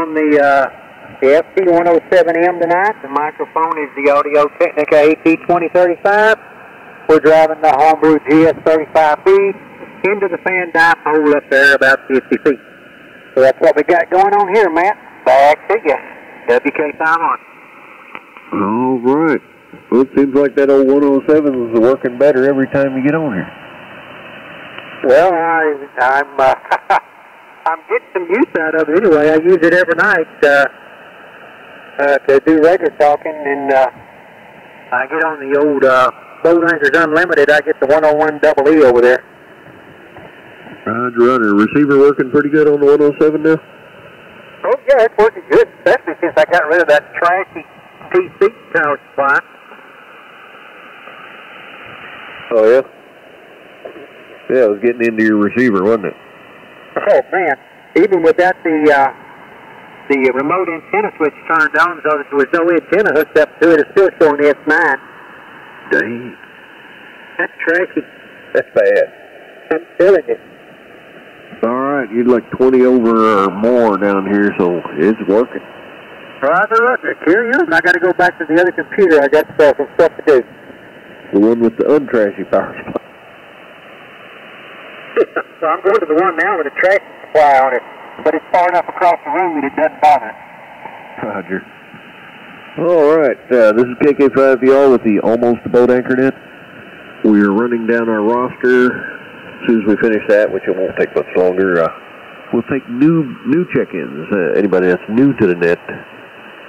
on the FT107M tonight. The microphone is the Audio Technica AT2035. We're driving the homebrew GS35B into the fan dipole up there about 50 feet. So that's what we got going on here, Matt. Back to you. WK5 on. All right. Well, it seems like that old 107 is working better every time you get on here. Well, I'm getting some use out of it anyway. I use it every night to do radio talking, and I get on the old Boat Anchors Unlimited. I get the 101 double E over there. Roger, Runner. Receiver working pretty good on the 107 now? Oh, yeah, it's working good, especially since I got rid of that trashy TC power supply. Oh, yeah? Yeah, it was getting into your receiver, wasn't it? Oh, man. Even without the remote antenna switch turned on, so there was no antenna hooked up to it, it's still showing S9. Dang. That's trashy. That's bad. I'm telling you. All right, you'd like 20 over or more down here, so it's working. Roger. Carry on. I got to go back to the other computer. I got some stuff to do. The one with the untrashy power supply. So I'm going to the one now with a trash supply on it, but it's far enough across the room that it doesn't bother it. Roger. All right, this is KK5VR with the Almost BoatAnchorNet. We're running down our roster. As soon as we finish that, which it won't take much longer, we'll take new check-ins. Anybody that's new to the net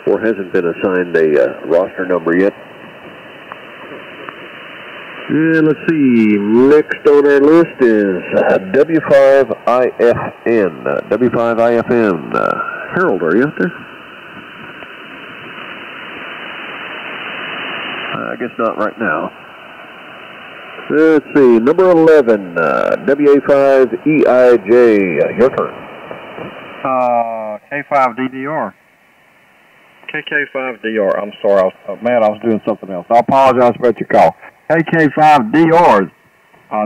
or hasn't been assigned a roster number yet. Yeah, let's see. Next on our list is W5IFN. W5IFN. Harold, are you out there? I guess not right now. Let's see. Number 11, WA5EIJ. Your turn. K5DDR. KK5DR. I'm sorry, Matt, I was doing something else. I apologize about your call. KK5DRs.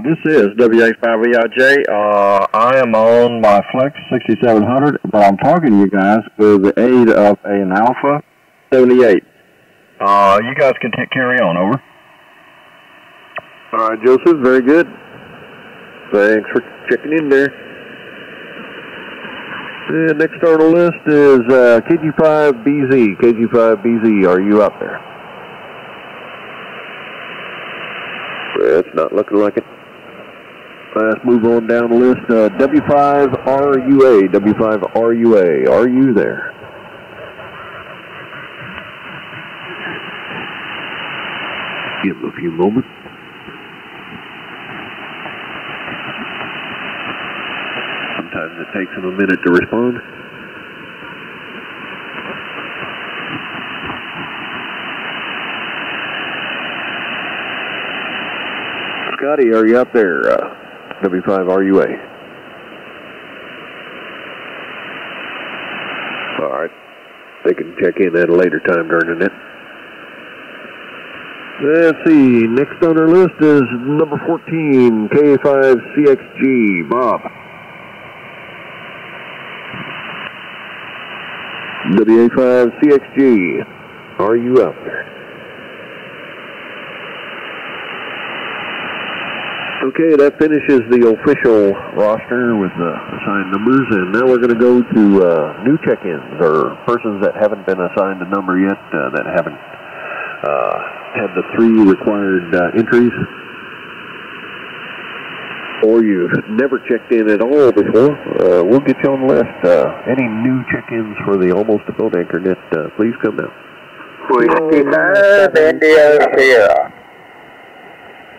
This is WA5EIJ. I am on my Flex 6700, but I'm talking to you guys with the aid of an Alpha 78. You guys can carry on, over. All right, Joseph, very good. Thanks for checking in there. And next on the list is KG5BZ. KG5BZ, are you out there? It's not looking like it. Let's move on down the list. W5RUA. W5RUA, are you there? Give him a few moments. Sometimes it takes him a minute to respond. Scotty, are you out there? W5RUA. All right. They can check in at a later time during the net. Let's see. Next on our list is number 14, K5CXG. Bob. WA5CXG. Are you out there? Okay, that finishes the official roster with the assigned numbers, and now we're going to go to new check-ins, or persons that haven't been assigned a number yet, that haven't had the 3 required entries, or you've never checked in at all before. We'll get you on the list. Any new check-ins for the Almost BoatAnchorNet, please come down. Whiskey 5 India Sierra.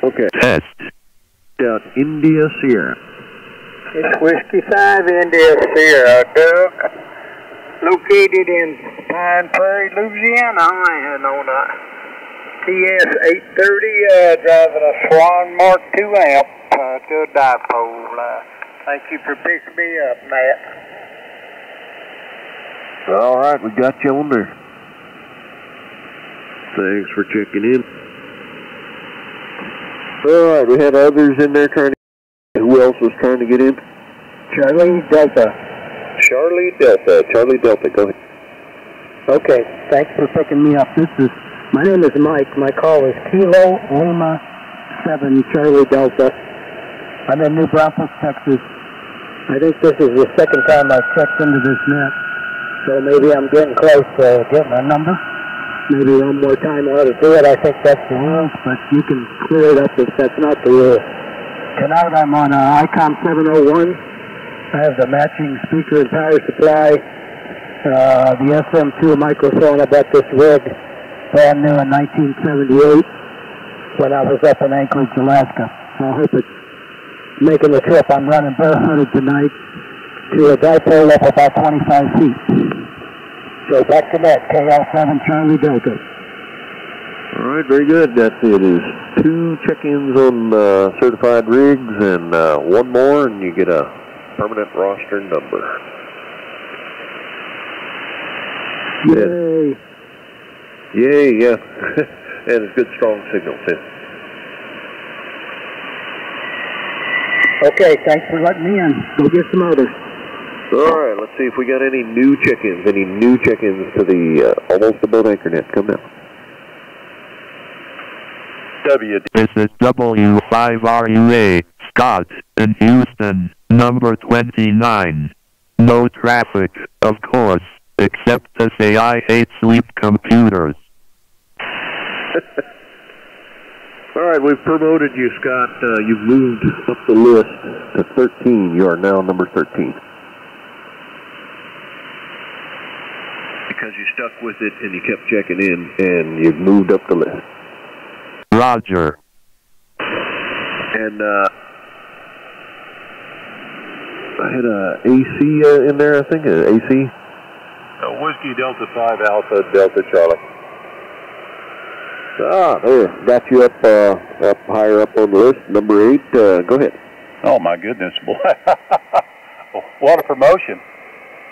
Okay. Test. Out India Sierra. It's Whiskey 5 India Sierra, Doug. Located in Pine Prairie, Louisiana. I am on a TS-830, driving a Swan Mark II amp to a dipole. Thank you for picking me up, Matt. All right, we got you on there. Thanks for checking in. All right, we have others in there trying to. Who else was trying to get in? Charlie Delta. Charlie Delta. Charlie Delta, go ahead. Okay, thanks for picking me up. My name is Mike. My call is Kilo Lima 7 Charlie Delta. I'm in New Braunfels, Texas. I think this is the second time I've checked into this net, so maybe I'm getting close to getting a number. Maybe one more time I ought to do it. I think that's the rules, but you can clear it up if that's not the rule. Tonight I'm on ICOM 701. I have the matching speaker and power supply, the SM2 microphone. I bought this rig brand new in 1978 when I was up in Anchorage, Alaska. So I hope it's making the trip. I'm running barefooted tonight to a dipole up about 25 feet. So back to net, KL7 Charlie Delta. All right, very good. That's it. Is 2 check-ins on certified rigs and 1 more, and you get a permanent roster number. Yay. Yay, yeah. And it's good, strong signal, too. Okay, thanks for letting me in. Go get some others. All right, let's see if we got any new check-ins. Any new check-ins to the Almost a BoatAnchorNet. Come now. This is W5RUA, Scott, in Houston, number 29. No traffic, of course, except to say I hate sleep computers. All right, we've promoted you, Scott. You've moved up the list to 13. You are now number 13. Because you stuck with it and you kept checking in, and you've moved up the list. Roger. And I had a AC in there, I think, an AC. Whiskey Delta 5 Alpha Delta Charlie. There, got you up higher up on the list, number 8. Go ahead. Oh my goodness, boy! What a promotion!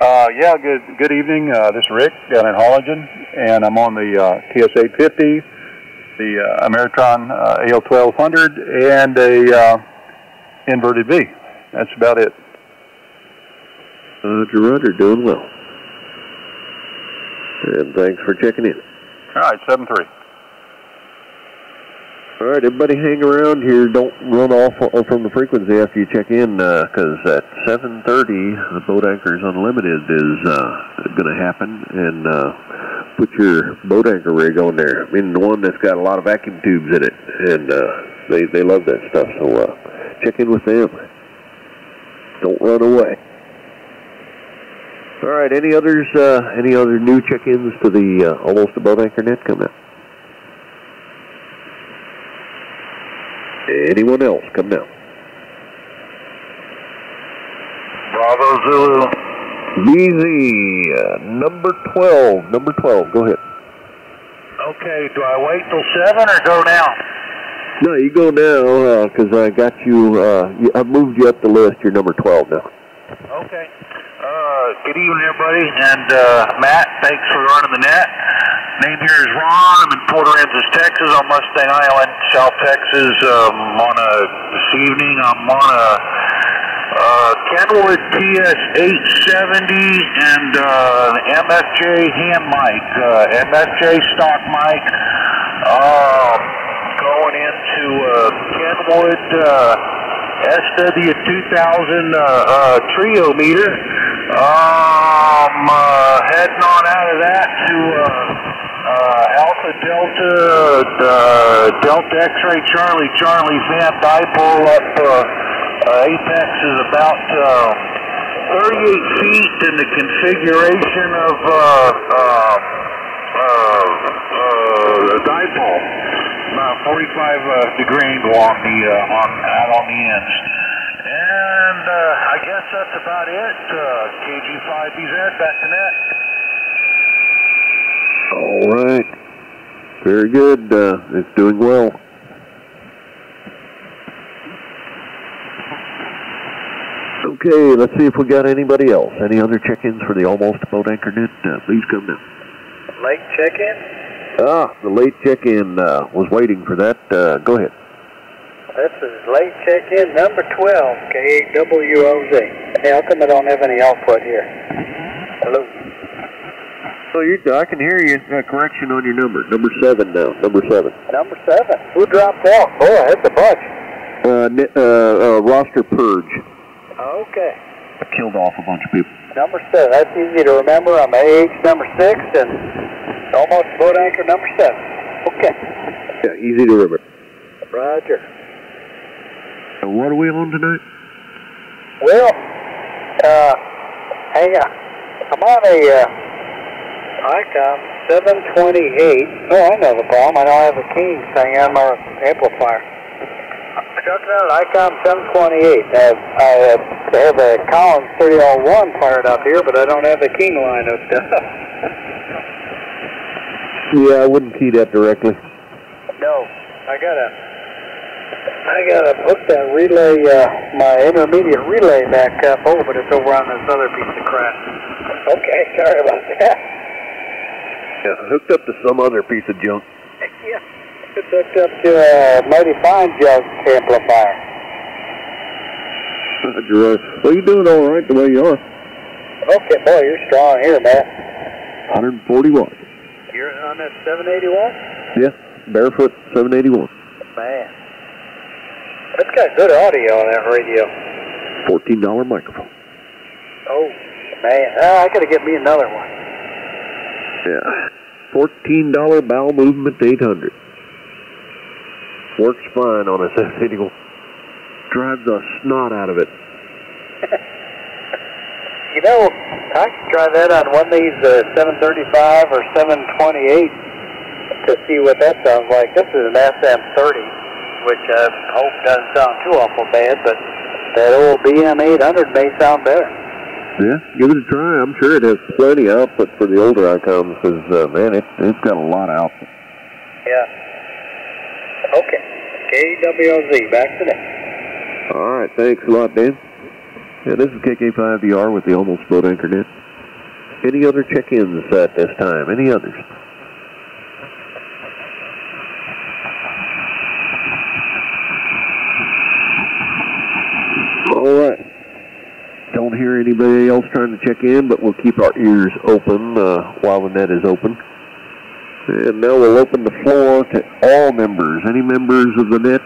Yeah, good evening. This is Rick down in Harlingen, and I'm on the TS-850, the Ameritron AL-1200, and a inverted V. That's about it. Roger, doing well. And thanks for checking in. All right, 7-3. All right, everybody hang around here. Don't run off from the frequency after you check in, because at 7:30, the Boat Anchors Unlimited is going to happen, and put your boat anchor rig on there. I mean, the one that's got a lot of vacuum tubes in it, and they love that stuff, so check in with them. Don't run away. All right, any other new check-ins to the Almost a BoatAnchorNet come out? Anyone else? Come now. Bravo Zulu. BZ, number 12. Number 12, go ahead. Okay, do I wait till 7 or go now? No, you go now, because I got you, I moved you up the list. You're number 12 now. Okay. Good evening, everybody. And Matt, thanks for running the net. Name here is Ron. I'm in Port Aransas, Texas, on Mustang Island, South Texas. This evening, I'm on a Kenwood TS-870 and MFJ hand mic, MFJ stock mic. Going into Kenwood SW2000 trio meter. Heading on out of that to Alpha Delta Delta X-ray Charlie Van dipole up apex is about 38 feet in the configuration of the dipole. About 45-degree angle on the ends. And I guess that's about it. KG5BZ, back to net. All right. Very good. It's doing well. Okay, let's see if we got anybody else. Any other check-ins for the Almost BoatAnchorNet? Please come now. Late check-in? The late check-in was waiting for that. Go ahead. This is late check-in number 12, KWOZ. Hey, how come I don't have any output here? Hello? So I can hear you. Correction on your number. Number 7 now. Number 7. Number 7. Who dropped out? Boy, that's a bunch. Roster purge. Okay. I killed off a bunch of people. Number 7. That's easy to remember. I'm AH number 6 and almost boat anchor number 7. Okay. Yeah, easy to remember. Roger. So what are we on tonight? Well, hang on. I'm on a ICOM 728. Oh, I know the problem. I don't have a King thing on my amplifier. I'm talking about ICOM 728. I have a Collins 3001 fired up here, but I don't have the King line hooked up. Yeah, I wouldn't key that directly. No, I gotta hook that relay, my intermediate relay back up. Oh, but it's over on this other piece of crap. Okay, sorry about that. Yeah, hooked up to some other piece of junk. Yeah, it's hooked up to a mighty fine junk amplifier. Well, you're doing all right the way you are. Okay, boy, you're strong here, man. 140 watts. You're on that 781? Yeah, barefoot 781. Man. That's got good audio on that radio. $14 microphone. Oh, man. I gotta get me another one. Yeah. $14 bowel movement 800. Works fine on a 781. Drives the snot out of it. You know, I could try that on one of these 735 or 728 to see what that sounds like. This is an SM30, which I hope doesn't sound too awful bad, but that old BM800 may sound better. Yeah, give it a try. I'm sure it has plenty of output for the older Icons because, man, it's got a lot of output. Yeah. Okay. KWOZ, back to that. All right, thanks a lot, Dan. Yeah, this is KK5VR with the Almost BoatAnchorNet. Any other check-ins at this time? Any others? All right. Don't hear anybody else trying to check in, but we'll keep our ears open while the net is open. And now we'll open the floor to all members. Any members of the net,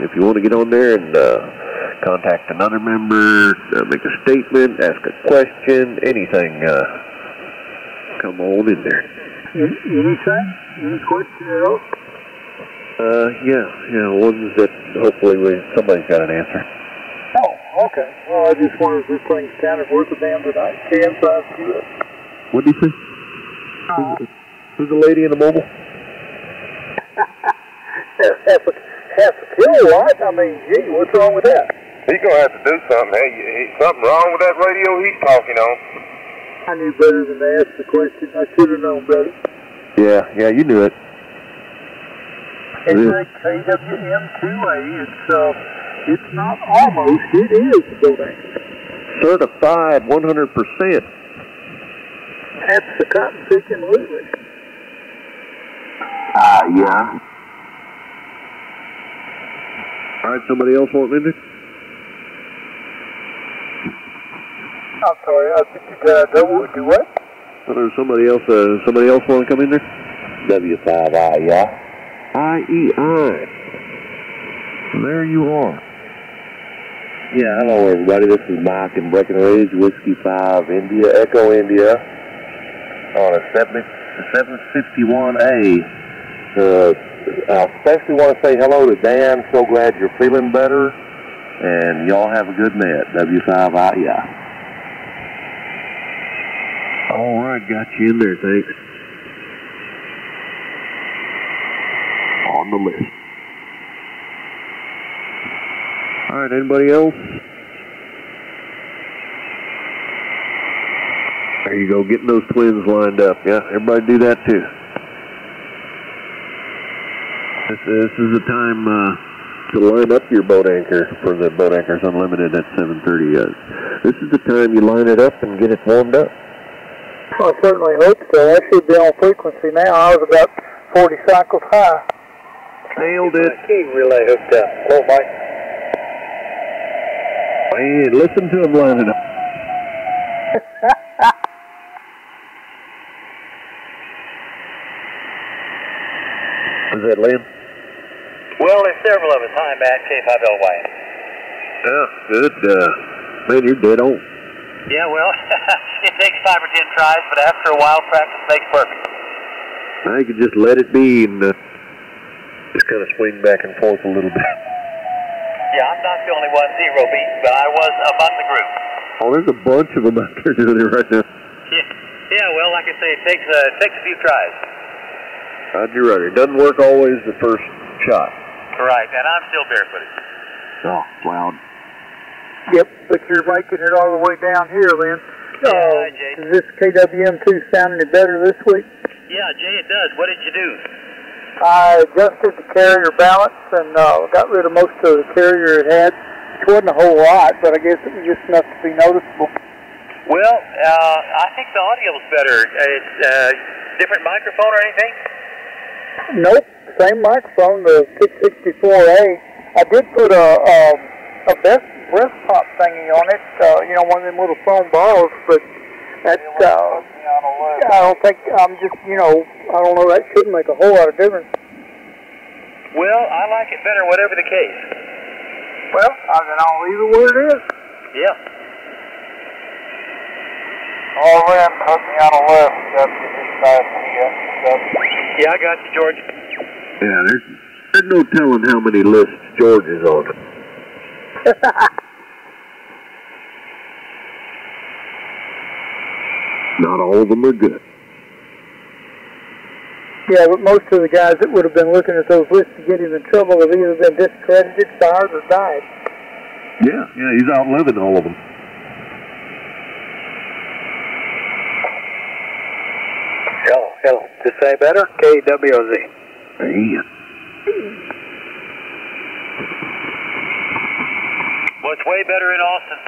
if you want to get on there and contact another member, make a statement, ask a question, anything, come on in there. Anything? Any question at all? Yeah, ones that hopefully somebody's got an answer. Oh, okay. Well, I just wondered if this thing sounded worth a damn tonight. KM5QS. What did you say? Who's the lady in the mobile? half a kilowatt? I mean, gee, what's wrong with that? He's going to have to do something. Hey, something wrong with that radio he's talking on. I knew better than to ask the question. I should have known better. Yeah, you knew it. It's like KWM2A. It's not almost, it is boat anchor. Certified 100%. That's the cotton picking Lewis. Yeah. All right, somebody else want in there? I'm sorry, I think you got to do what? There's somebody else want to come in there? W5I, yeah. IEI. There you are. Yeah, hello everybody. This is Mike in Breckenridge, Whiskey 5 India, Echo India, on a 761A. I especially want to say hello to Dan. So glad you're feeling better, and y'all have a good net. W5I. All right, got you in there, thanks. On the list. All right, anybody else? There you go, getting those twins lined up. Yeah, everybody do that too. This is the time to line up your boat anchor for the Boat Anchors Unlimited at 7:30. This is the time you line it up and get it warmed up. I certainly hope so. I should be on frequency now. I was about 40 cycles high. Nailed it. Key relay hooked up. Hello, Mike. Man, listen to him lining up. Is that Lynn? Well, there's several of us. Hi, Matt. K5LY. Yeah, good. Man, you're dead on. Yeah, well, it takes 5 or 10 tries, but after a while, practice makes perfect. Now you can just let it be and just kind of swing back and forth a little bit. Yeah, I'm not the only one zero beat, but I was among the group. Oh, there's a bunch of them out there doing it right now. Yeah, well, like I say, it takes a few tries. Roger, Roger. It doesn't work always the first shot. Right, and I'm still barefooted. Oh, loud. Yep, but you're making it all the way down here, Lynn. Hi, Jay. Does this KWM2 sound any better this week? Yeah, Jay, it does. What did you do? I adjusted the carrier balance and got rid of most of the carrier it had. It wasn't a whole lot, but I guess it was just enough to be noticeable. Well, I think the audio's better. It's different microphone or anything? Nope, same microphone, the 664A. I did put a breast pop thingy on it, one of them little foam balls, but that, I don't think, I don't know, that shouldn't make a whole lot of difference. Well, I like it better, whatever the case. Well, then I'll leave it where it is. Yeah. All in, hook me on the left, Yeah, I got you, George. Yeah, there's no telling how many lists George is on. Not all of them are good. Yeah, but most of the guys that would have been looking at those lists to get him in trouble have either been discredited, fired, or died. Yeah, he's outliving all of them. Hello. This say better? KWOZ. Man. Well, it's way better in Austin.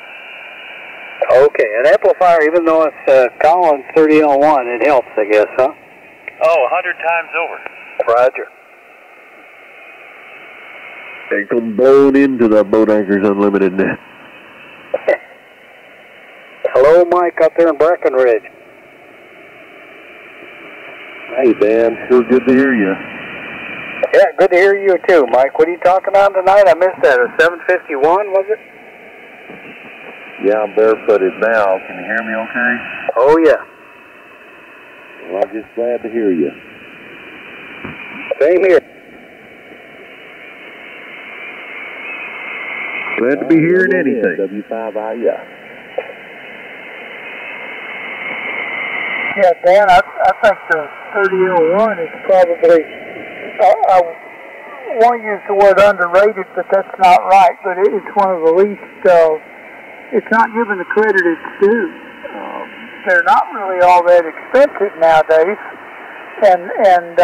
Okay, an amplifier, even though it's Collins 30L1, it helps, I guess, huh? Oh, 100 times over. Roger. They come blowing into the Boat Anchors Unlimited net. Hello, Mike, up there in Breckenridge. Hey, Dan, sure good to hear you. Yeah, good to hear you too, Mike. What are you talking about tonight? I missed that. A 751, was it? Yeah, I'm barefooted now. Can you hear me okay? Oh, yeah. Well, I'm just glad to hear you. Same here. Glad to be hearing anything. W5I, yeah. Yeah, Dan, I think the 3001 is probably, I want to use the word underrated, but that's not right, but it's one of the least, it's not given the credit it's due. They're not really all that expensive nowadays, and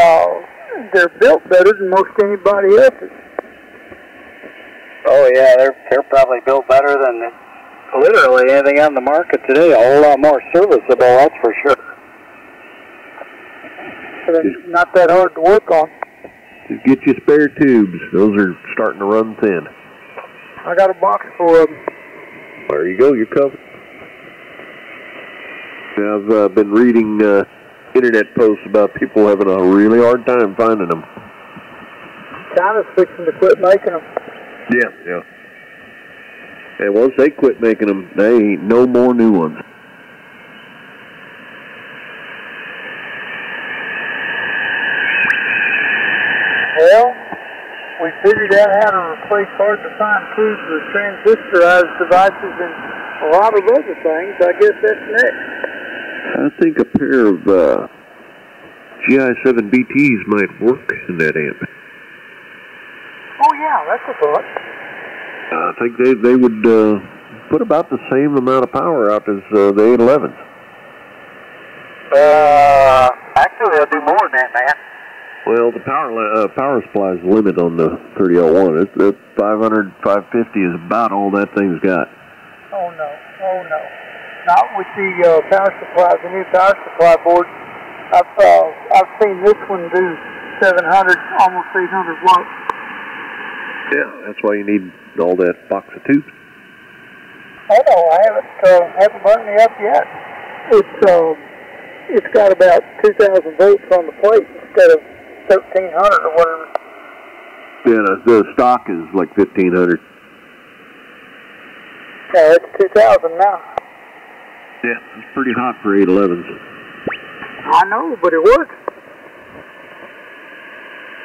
they're built better than most anybody else's. Oh, yeah, they're probably built better than literally anything on the market today. A whole lot more serviceable, that's for sure. They're not that hard to work on. Just get your spare tubes. Those are starting to run thin. I got a box full of them. There you go. You're covered. I've been reading internet posts about people having a really hard time finding them. China's fixing to quit making them. Yeah. And once they quit making them, they ain't no more new ones. Well, we figured out how to replace hard-to-find tubes with transistorized devices and a lot of other things. I guess that's next. I think a pair of GI7BTs might work in that amp. Oh, yeah, that's a thought. I think they would put about the same amount of power out as the 811s. Actually, they'll do more than that, man. Well, the power supply's limit on the 30L1. It's 500, 550 is about all that thing's got. Oh, no. Not with the power supply, the new power supply board. I've seen this one do 700, almost 800 watts. Yeah, that's why you need all that box of tubes. I know, I haven't burned me up yet. It's got about 2,000 volts on the plate instead of 1,300 or whatever. Yeah, the stock is like 1,500. Yeah, it's 2,000 now. Yeah, it's pretty hot for 811s. I know, but it works.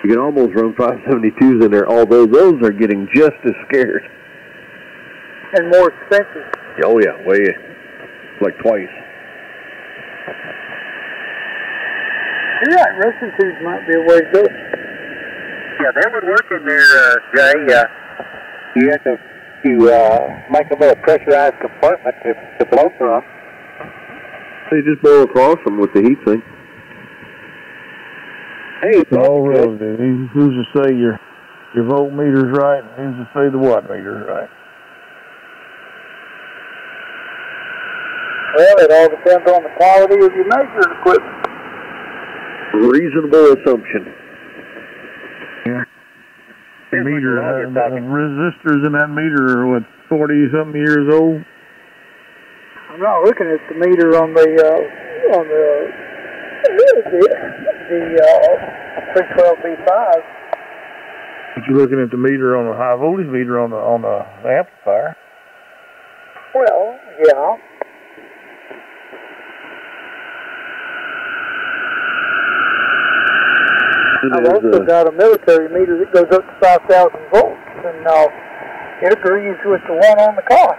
You can almost run 572s in there, although those are getting just as scared. And more expensive. Oh yeah, way like twice. You're right, Russian tubes might be a way to go. Yeah, they would work in there, Jay. You have to make them a pressurized compartment to blow from. They just blow across them with the heat sink. Hey, it's all relative. Who's to say your voltmeter's right, and who's to say the wattmeter's right? Well, it all depends on the quality of your measuring equipment. Reasonable assumption. Yeah. The meter, the resistors in that meter are what, 40-something years old? I'm not looking at the meter on the 312B5. But you're looking at the meter on the high voltage meter on the amplifier. Well, yeah. I've also got a military meter that goes up to 5,000 volts, and it agrees with the one on the car.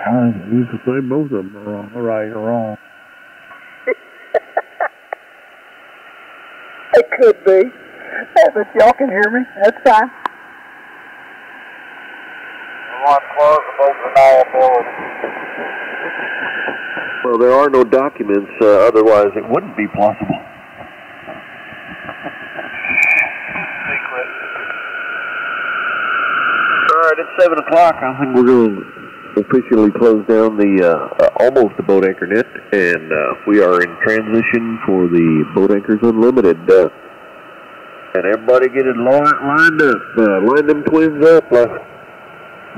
I used to say both of them are wrong, right or wrong. It could be, but y'all can hear me. That's fine. One plausible deniability. Well, there are no documents, otherwise it wouldn't be plausible. Secret. All right, it's 7 o'clock. I think we're going to officially close down the almost the BoatAnchorNet, and we are in transition for the Boat Anchors Unlimited. And everybody get it lined up, line them twins up,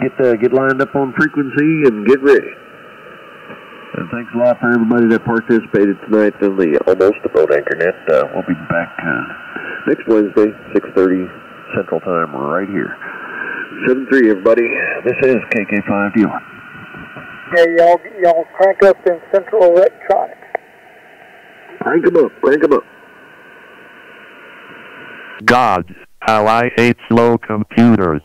get lined up on frequency, and get ready. And thanks a lot for everybody that participated tonight in the almost the BoatAnchorNet. We'll be back next Wednesday, 6:30 Central Time, right here. 7-3, everybody. This is KK5DR. Yeah, y'all crank up in Central Electronics. Crank them up, crank them up. God, how I hate slow computers.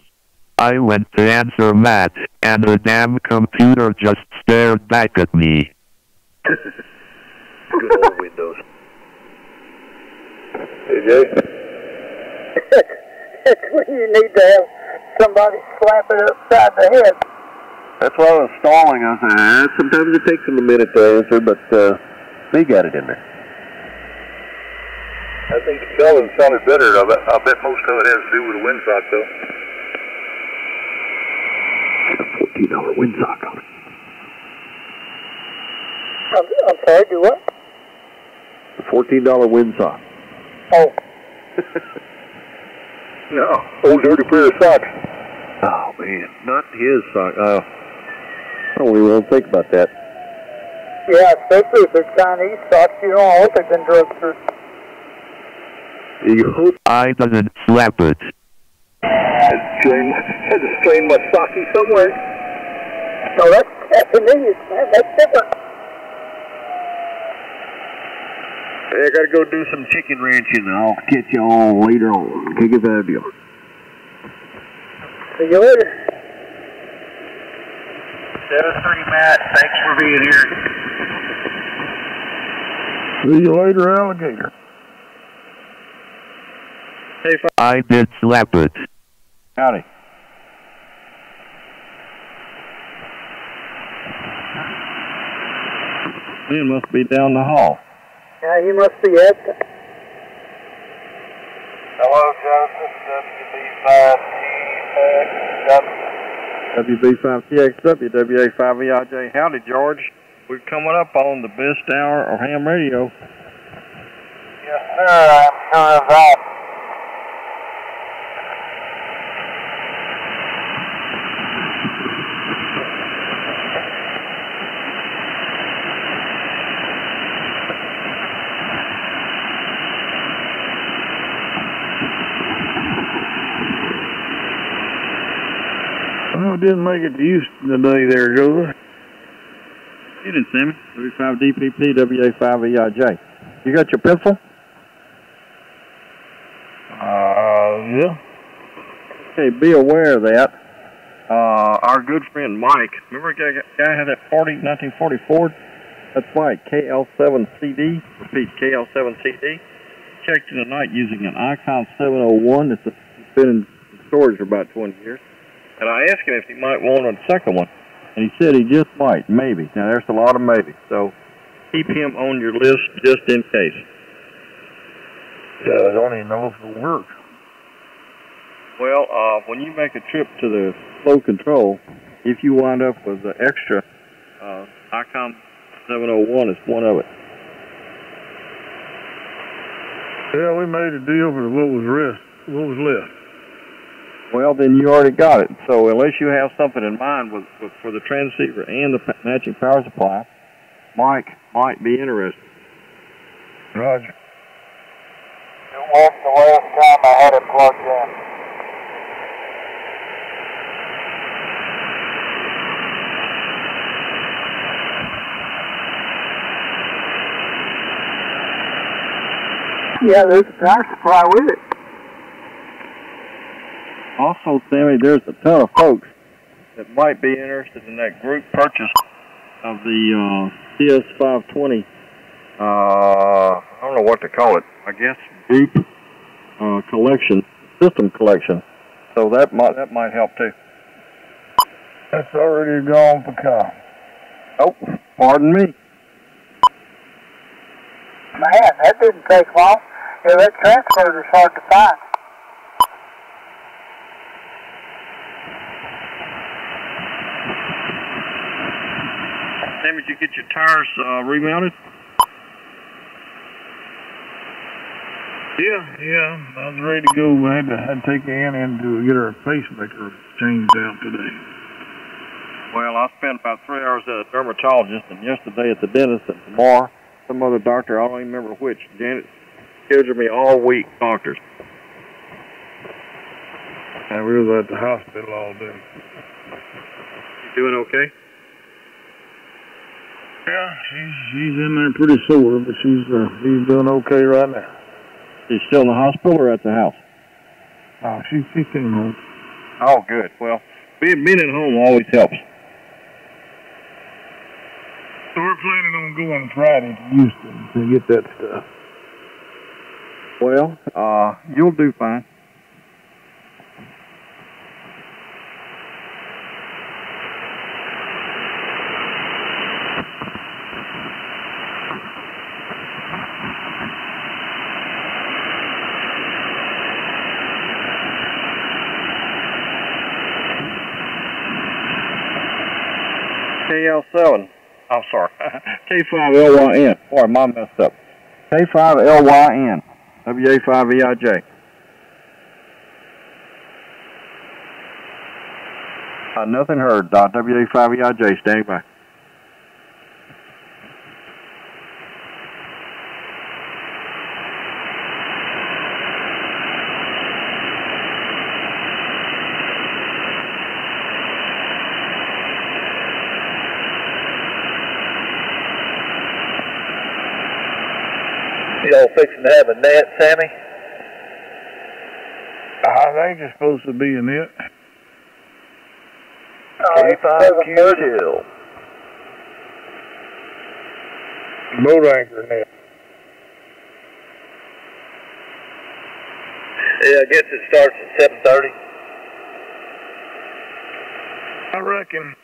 I went to answer Matt, and the damn computer just stared back at me. Good old Windows. Hey, Jay? That's when you need to have somebody slap it upside the head. That's why I was stalling. I was sometimes it takes them a minute to answer, but they got it in there. I think Sheldon sounded better. I bet most of it has to do with the windsock, though. Got a $14 windsock on it. I'm sorry, do what? A $14 windsock. Oh. No, old dirty pair of socks. Oh, man. Not his sock. I don't even want to think about that. Yeah, especially if it's Chinese socks. You don't hope they've been drugged through. You hope I didn't slap it. Had to strain my socky somewhere. No, that's Japanese, man. That's different. I got to go do some chicken ranching. I'll catch you all later on. KK5DR. See you later. 7-3, Matt. Thanks for being here. See you later, alligator. Hey, I did slap it. Howdy. you must be down the hall. Yeah, he must be absent. Hello, Joseph, WB5TXW, WA5EIJ. Howdy, George. We're coming up on the best hour of ham radio. Yes, sir, I'm sure of that. Well, didn't make it to Houston today there, Joe. Get in, Sammy. 35 DPP, WA5EIJ. You got your pencil? Yeah. Okay, be aware of that. Our good friend Mike, remember the guy had that 1940 Ford? That's Mike, KL7CD. Repeat, KL7CD. Checked in tonight using an Icon 701. It's been in storage for about 20 years. And I asked him if he might want a second one. And he said he just might, maybe. Now, there's a lot of maybes. So keep him on your list just in case. Yeah, I don't even know if it'll work. Well, when you make a trip to the flow control, if you wind up with the extra Icon 701, it's one of it. Yeah, we made a deal for what was left. Well, then you already got it. So unless you have something in mind for the transceiver and the matching power supply, Mike might be interested. Roger. It wasn't the last time I had it plugged in. Yeah, there's a power supply with it. Also, Sammy, there's a ton of folks that might be interested in that group purchase of the CS520. I don't know what to call it. I guess group collection, system collection. So that might help too. That's already gone for car. Oh, pardon me. Man, that didn't take long. Yeah, that transfer's hard to find. Sam, did you get your tires remounted? Yeah. I was ready to go. I had to take Ann in to get her pacemaker changed out today. Well, I spent about 3 hours at a dermatologist, and yesterday at the dentist, and tomorrow some other doctor, I don't even remember which. Janet scheduled me all week, doctors. And we was at the hospital all day. You doing okay? Yeah, she's in there pretty sore, but she's doing okay right now. She's still in the hospital or at the house? Oh, she came home. Oh, good. Well, being at home always helps. So we're planning on going Friday to Houston to get that stuff. Well, you'll do fine. KL7. I'm sorry. K5LYN. Boy, mine messed up. K5LYN. WA5EIJ. Nothing heard. WA5EIJ. Standing by. Y'all fixing to have a net, Sammy? I think it's supposed to be in it. K5Q2. BoatAnchorNet. Yeah, I guess it starts at 7:30. I reckon.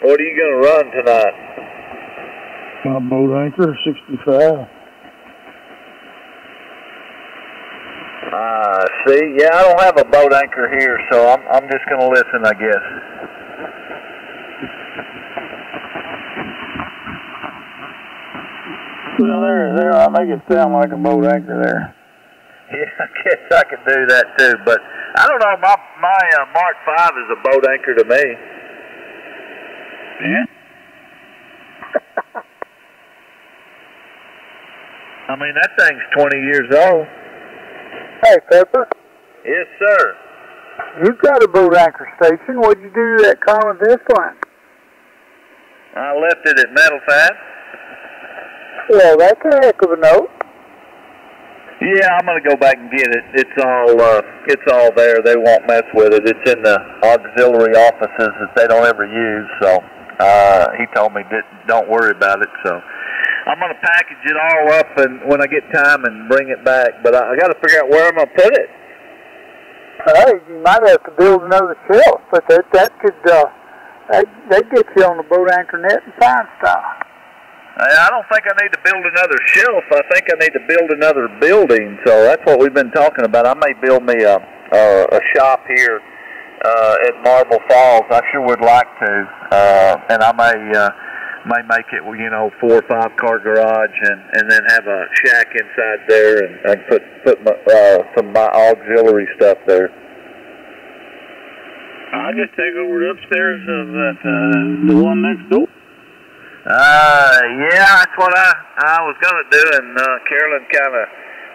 What are you going to run tonight? My boat anchor, 65. See, yeah, I don't have a boat anchor here, so I'm just going to listen, I guess. Well, there, I make it sound like a boat anchor there. Yeah, I guess I could do that too, but I don't know, my Mark 5 is a boat anchor to me. Yeah? I mean, that thing's 20 years old. Hey, Pepper. Yes, sir. You've got a boat anchor station. What'd you do to that car with this one? I left it at Metal Fat. Well, that's a heck of a note. Yeah, I'm gonna go back and get it. It's all there. They won't mess with it. It's in the auxiliary offices that they don't ever use. So he told me don't worry about it. So I'm gonna package it all up and when I get time and bring it back. But I got to figure out where I'm gonna put it. Hey, you might have to build another shelf, but that could get you on the BoatAnchorNet and find stuff. I don't think I need to build another shelf. I think I need to build another building. So that's what we've been talking about. I may build me a shop here at Marble Falls. I sure would like to, and I may make it, 4 or 5 car garage, and then have a shack inside there, and put some of my auxiliary stuff there. I'll just take over the upstairs of the one next door. Yeah, that's what I was going to do, and Carolyn kind of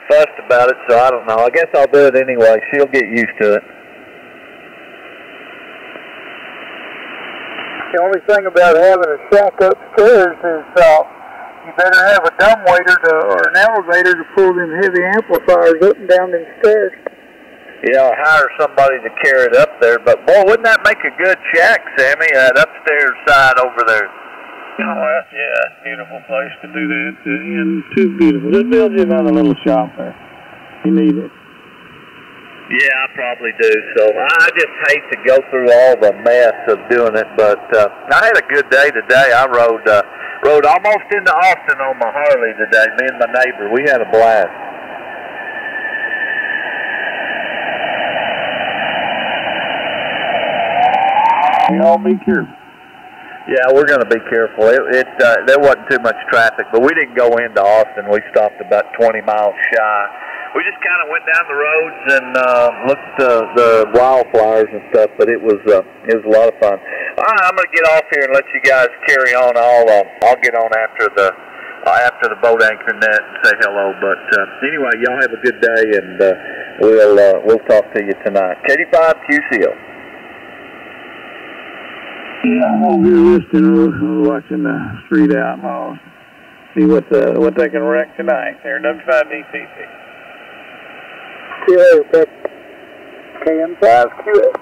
fussed about it, so I don't know. I guess I'll do it anyway. She'll get used to it. The only thing about having a shack upstairs is you better have a dumbwaiter or an elevator to pull them heavy amplifiers up and down them stairs. Yeah, I'll hire somebody to carry it up there, but boy, wouldn't that make a good shack, Sammy, that upstairs side over there? Oh, that's a beautiful place to do that. And too beautiful. Just build you another little shop there. You need it. Yeah, I probably do. So I just hate to go through all the mess of doing it, but I had a good day today. I rode almost into Austin on my Harley today, me and my neighbor. We had a blast. You all be careful. Yeah, we're going to be careful. There wasn't too much traffic, but we didn't go into Austin. We stopped about 20 miles shy. We just kind of went down the roads and looked at the wildflowers and stuff, but it was a lot of fun. All right, I'm going to get off here and let you guys carry on. I'll get on after the BoatAnchorNet and say hello. But anyway, y'all have a good day, and we'll talk to you tonight. KD5 QCO. Yeah, I'm over here listening, watching the Street Outlaws. See what they can wreck tonight. They're W5DCC. QA, KM5QA.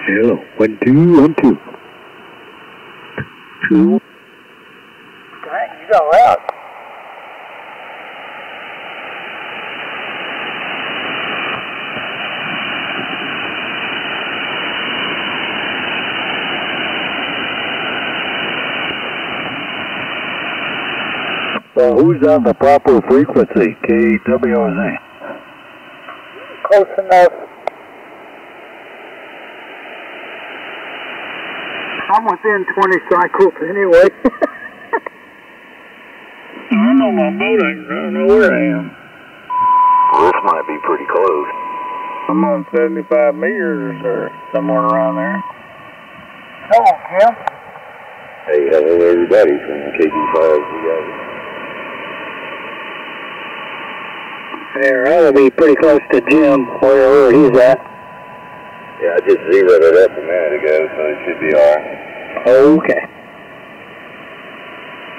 Hello, 1 2 1 2. 2. Dang, you got loud. So who's on the proper frequency, KWZ? Close enough. I'm within 20 cycles anyway. I know my boat anchor. I don't know where I am. This might be pretty close. I'm on 75 meters or somewhere around there. Hello, Jim. Hey, hello everybody from KD5. There, I'll be pretty close to Jim, wherever he's at. Yeah, I just zeroed it up a minute ago, so it should be alright. Okay.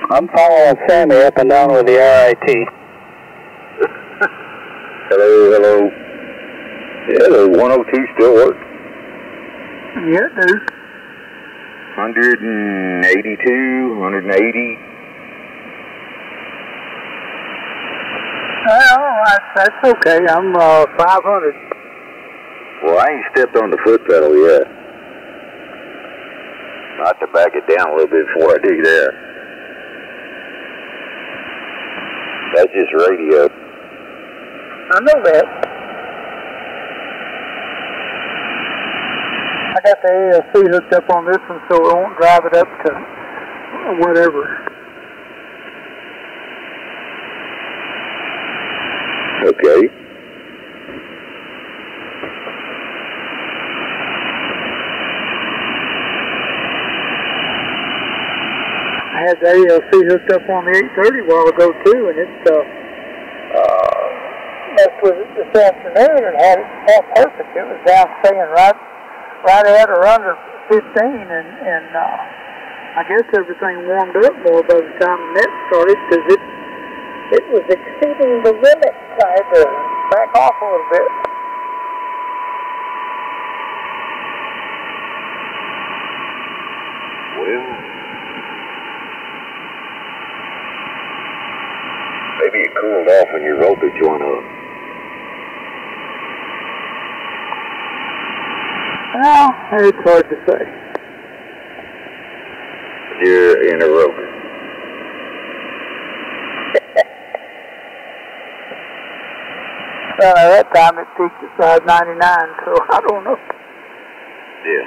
I'm following Sammy up and down with the RIT. Hello. Yeah, the 102 still works. Yeah, it does. 182, 180. Well, that's okay. I'm 500. Well, I ain't stepped on the foot pedal yet. I have to back it down a little bit before I do that. That's just radio. I know that. I got the ALC hooked up on this one so it won't drive it up to whatever. Okay. I had the ALC hooked up on the 830 a while ago too, and it messed with it this afternoon and had it all perfect. It was down staying right at or under 15, and I guess everything warmed up more by the time the net started because it was exceeding the limit. I had to back off a little bit. Well, maybe it cooled off and your voltage went up. Well, it's hard to say. You're in a rope. Well, at that time it peaked at 599, so I don't know. Yeah.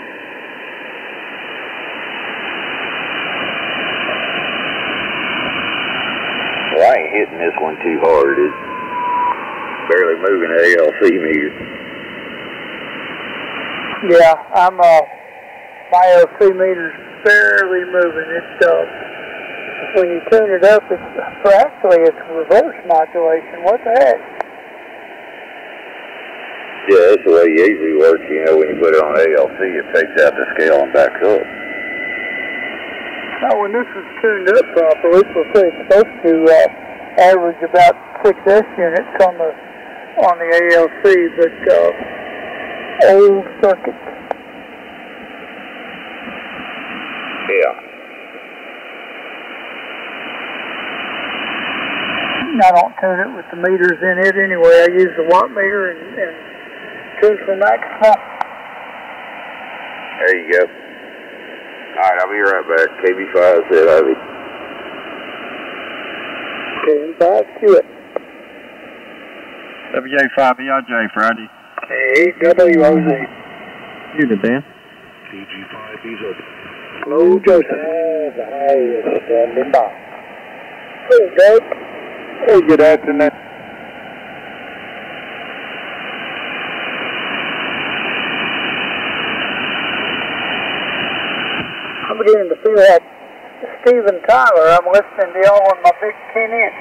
Well, I ain't hitting this one too hard. It's barely moving the ALC meter. Yeah, my ALC meter's barely moving. It's, when you tune it up, it's reverse modulation. What the heck? Yeah, that's the way it usually works, you know, when you put it on ALC, it takes out the scale and backs up. Now, when this is tuned up properly, it's supposed to average about 6S units on the ALC, but old circuit. Yeah. I don't tune it with the meters in it anyway. I use the watt meter and tune for maximum. There you go. Alright, I'll be right back. KB5 said I'll be. KB5, cue it. WA5ERJ Friday. Hey, WOZ. You did, Dan. PG5, Hello, Joseph. Standing by. Hey, Doug. Hey, good afternoon. I'm beginning to feel like Steven Tyler. I'm listening to y'all on my big 10-inch.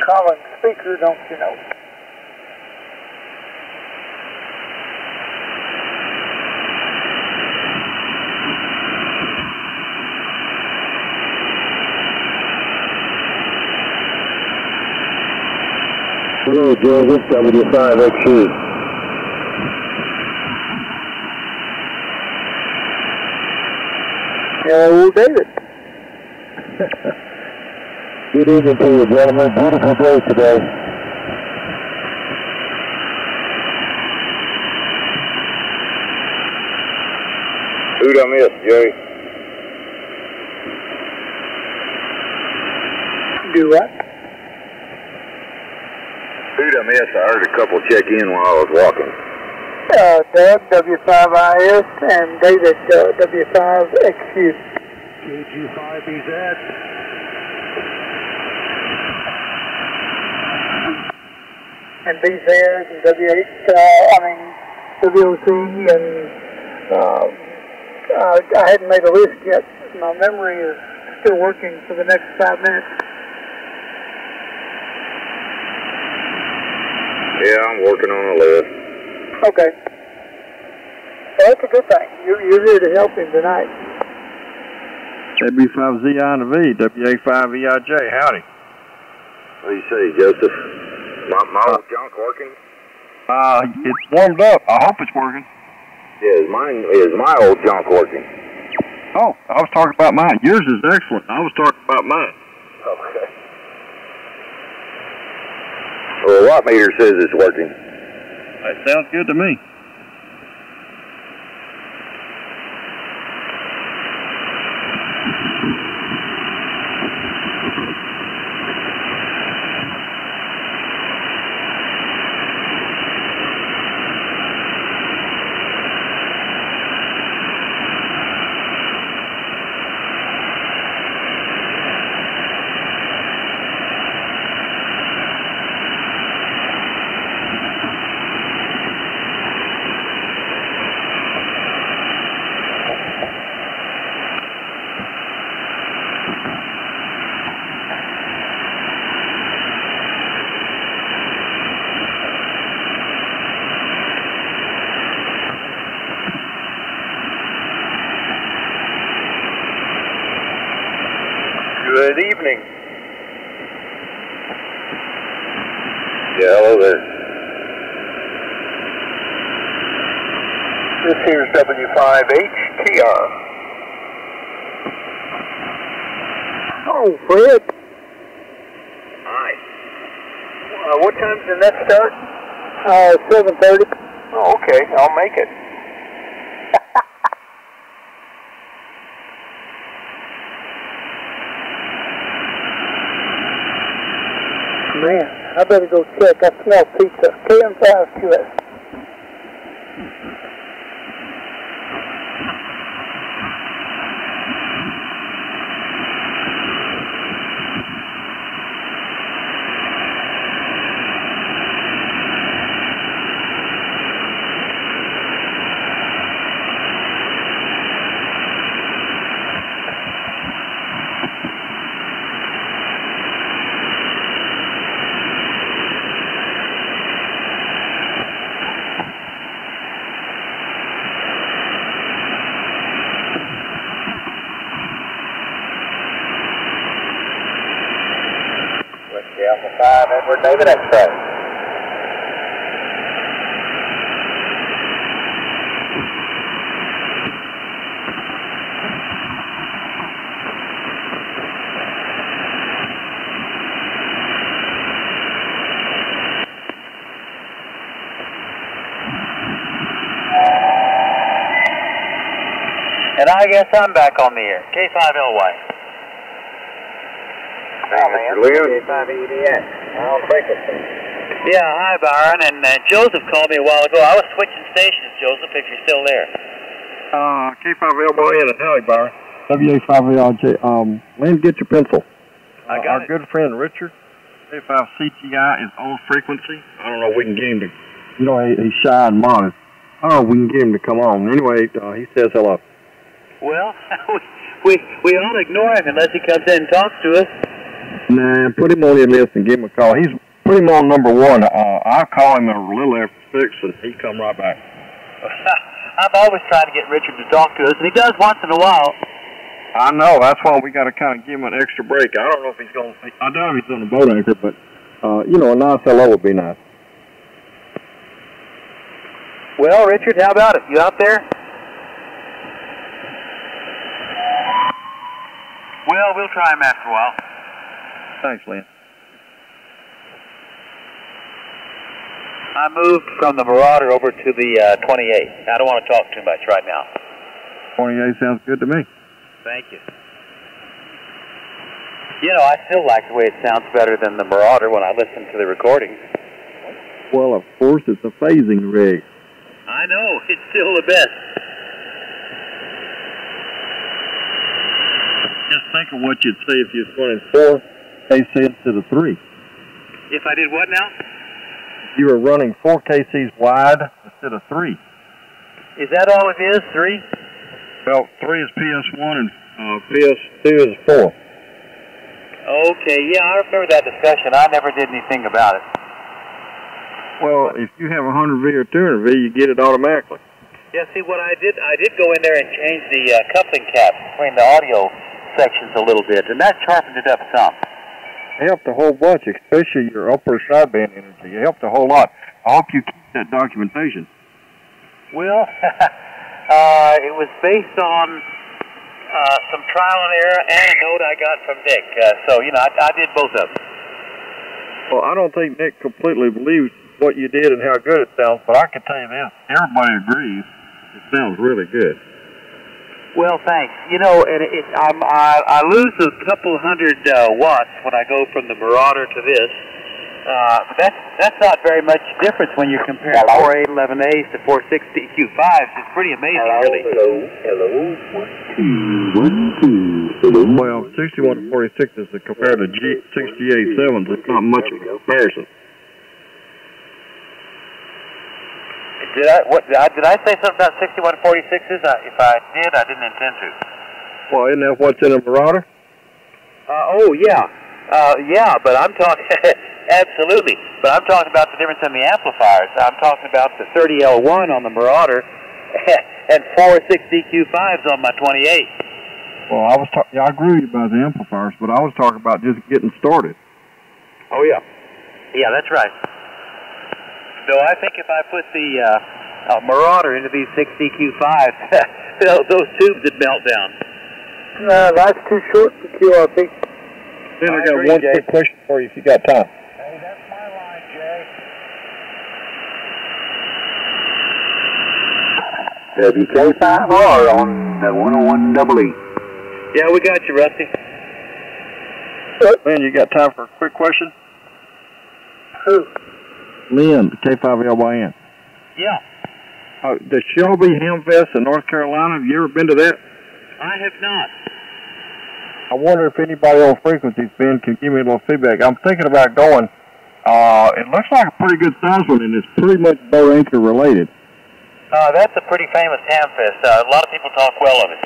Calling speaker, don't you know? Hello, Joseph, W5XE. Hello, David. Good evening to you, gentlemen. Beautiful day today. Who'd I miss, Jerry? Do what? Who'd I miss? I heard a couple check in while I was walking. Doug, W5IS, and David, W5XU. KG5BZ. And BZ and W8, WOC, and I hadn't made a list yet. My memory is still working for the next 5 minutes. Yeah, I'm working on a list. Okay. Well, that's a good thing. You're here to help him tonight. W5ZI and a V, WA5ERJ, howdy. What do you say, Joseph? My old junk working? It's warmed up. I hope it's working. Yeah, is my old junk working? Oh, I was talking about mine. Yours is excellent. I was talking about mine. Okay. Well, the watt meter says it's working. That sounds good to me. Good evening. Yeah, hello there. This here's W5HTR. Oh, Fred. Hi. What time does the net start? 7:30. Oh, okay. I'll make it. Man, I better go check. I smell pizza. KM5QS. Alpha 5, Edward David X-ray. And I guess I'm back on the air. K5LY. Mr. Leon. Yeah, hi, Byron. And Joseph called me a while ago. I was switching stations, Joseph, if you're still there. K5LY and Howdy, Byron. WA5LJ. Lynn, get your pencil. I got Our good friend Richard, K5CTI, is on frequency. I don't know if we can get him to, you know, he's shy and modest. I don't know if we can get him to come on. Anyway, he says hello. Well, we ought to ignore him unless he comes in and talks to us. Nah, put him on your list and give him a call. Put him on number 1. I'll call him a little after 6 and he come right back. I'm always trying to get Richard to talk to us, and he does once in a while. I know. That's why we got to kind of give him an extra break. I don't know if he's going to... I doubt he's on the boat anchor, but, you know, a nice hello would be nice. Well, Richard, how about it? You out there? Well, we'll try him after a while. Thanks, Lynn. I moved from the Marauder over to the 28. I don't want to talk too much right now. 28 sounds good to me. Thank you. You know, I still like the way it sounds better than the Marauder when I listen to the recordings. Well, of course, it's a phasing rig. I know. It's still the best. Just think of what you'd say if you was running 4 KC instead of 3. If I did what now? You were running 4 KCs wide instead of 3. Is that all it is, 3? Well, 3 is PS1 and PS2 is 4. Okay, yeah, I remember that discussion. I never did anything about it. Well, if you have 100V or 200V, you get it automatically. Yeah, see, what I did go in there and change the coupling cap between the audio sections a little bit, and that sharpened it up some. It helped a whole bunch, especially your upper sideband energy. It helped a whole lot. I hope you keep that documentation. Well, it was based on some trial and error and a note I got from Nick. So, you know, I did both of them. Well, I don't think Nick completely believes what you did and how good it sounds, but I can tell you this. Everybody agrees. It sounds really good. Well, thanks. You know, and I lose a couple hundred watts when I go from the Marauder to this. But that's not very much difference when you compare 4811As to 460Q5s. It's pretty amazing, really. Hello. 1, 2, 1, 2. Well, 61 to 46 is compared to 68.7s. It's not much of a comparison. Did I say something about 6146s? If I did, I didn't intend to. Well, isn't that what's in a Marauder? Oh, yeah. Yeah, but I'm talking... Absolutely. But I'm talking about the difference in the amplifiers. I'm talking about the 30L1 on the Marauder and 460Q5s on my 28. Well, I agree with you about the amplifiers, but I was talking about just getting started. Oh, yeah. Yeah, that's right. So I think if I put the Marauder into these 6DQ5s, those tubes would melt down. No, that's too short for QRP. Then I got one quick question for you if you got time. Hey, that's my line, Jay. WK5R on the 101 EE. Yeah, we got you, Rusty. Man, you got time for a quick question? Who? Lynn, K5LYN. Yeah. The Shelby Hamfest in North Carolina, have you ever been to that? I have not. I wonder if anybody on frequencies, Ben, can give me a little feedback. I'm thinking about going. It looks like a pretty good size one, and it's pretty much boat anchor related. That's a pretty famous hamfest. A lot of people talk well of it.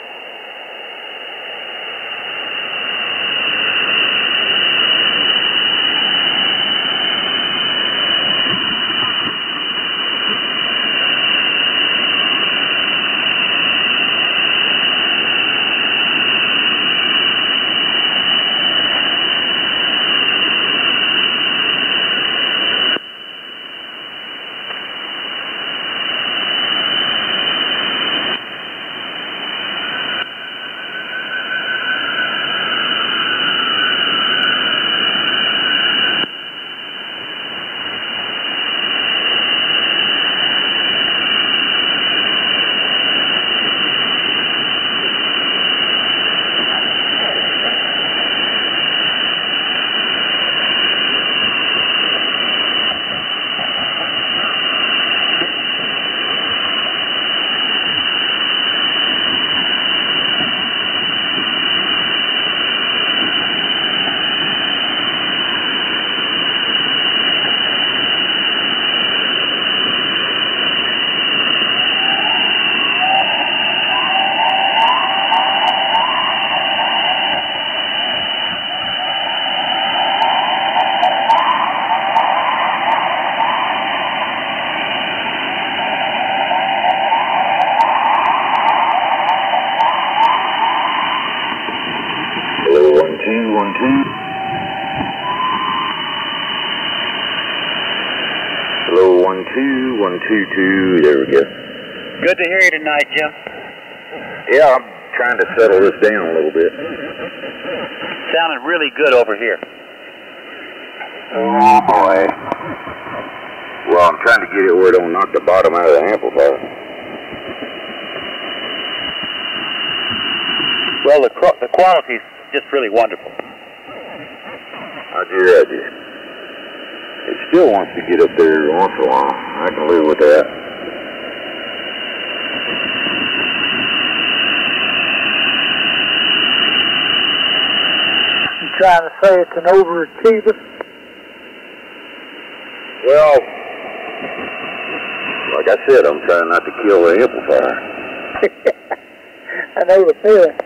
Hello, 1-2, 1-2-2. There we go. Good to hear you tonight, Jim. Yeah, I'm trying to settle this down a little bit. Sounded really good over here. Oh, boy. Well, I'm trying to get it where it don't knock the bottom out of the amplifier. Well, the quality's just really wonderful. Roger. It still wants to get up there once in a while. I can live with that. You trying to say it's an overachiever? Well, like I said, I'm trying not to kill the amplifier. I know the feeling.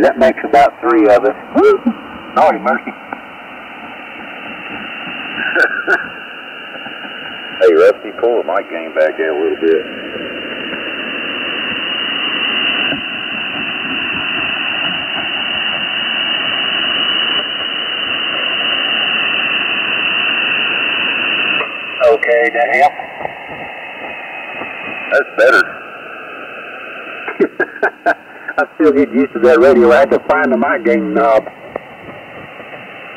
That makes about 3 of us. Lordy mercy. Hey, Rusty, pull the mic gain back there a little bit. Okay, that help? That's better. I still get used to that radio. I had to find the mic gain knob.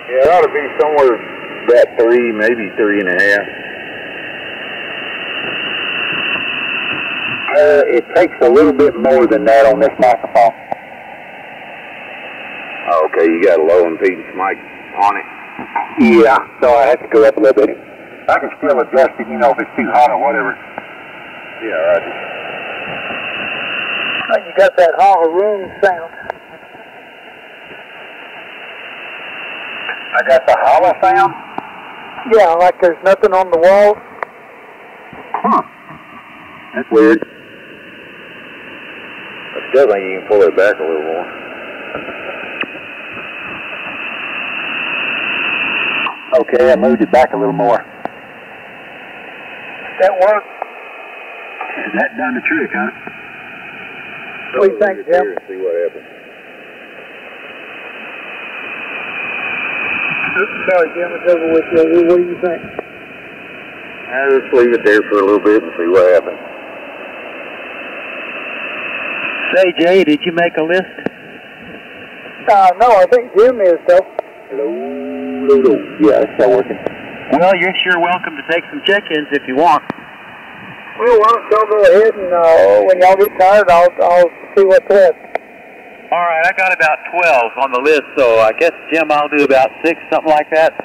Yeah, it ought to be somewhere that 3, maybe 3.5. It takes a little bit more than that on this microphone. Oh, okay, you got a low impedance mic on it? Yeah, so I have to go up a little bit. I can still adjust it, if it's too hot or whatever. Yeah, right. You got that hollow room sound. I got the hollow sound? Yeah, like there's nothing on the wall. Huh. That's weird. I still think you can pull it back a little more. Okay, I moved it back a little more. That worked? That done the trick, huh? What do you think, Jim? See what happens. Sorry, Jim, it's over with you. What do you think? I'll just leave it there for a little bit and see what happens. Say, Jay, did you make a list? No, I think Jim is, though. Hello. Yeah, it's still working. Well, you're sure welcome to take some check-ins if you want. Well, why don't y'all go ahead and when y'all get tired, I'll see what's left. All right, I got about 12 on the list, so I guess, Jim, I'll do about 6, something like that.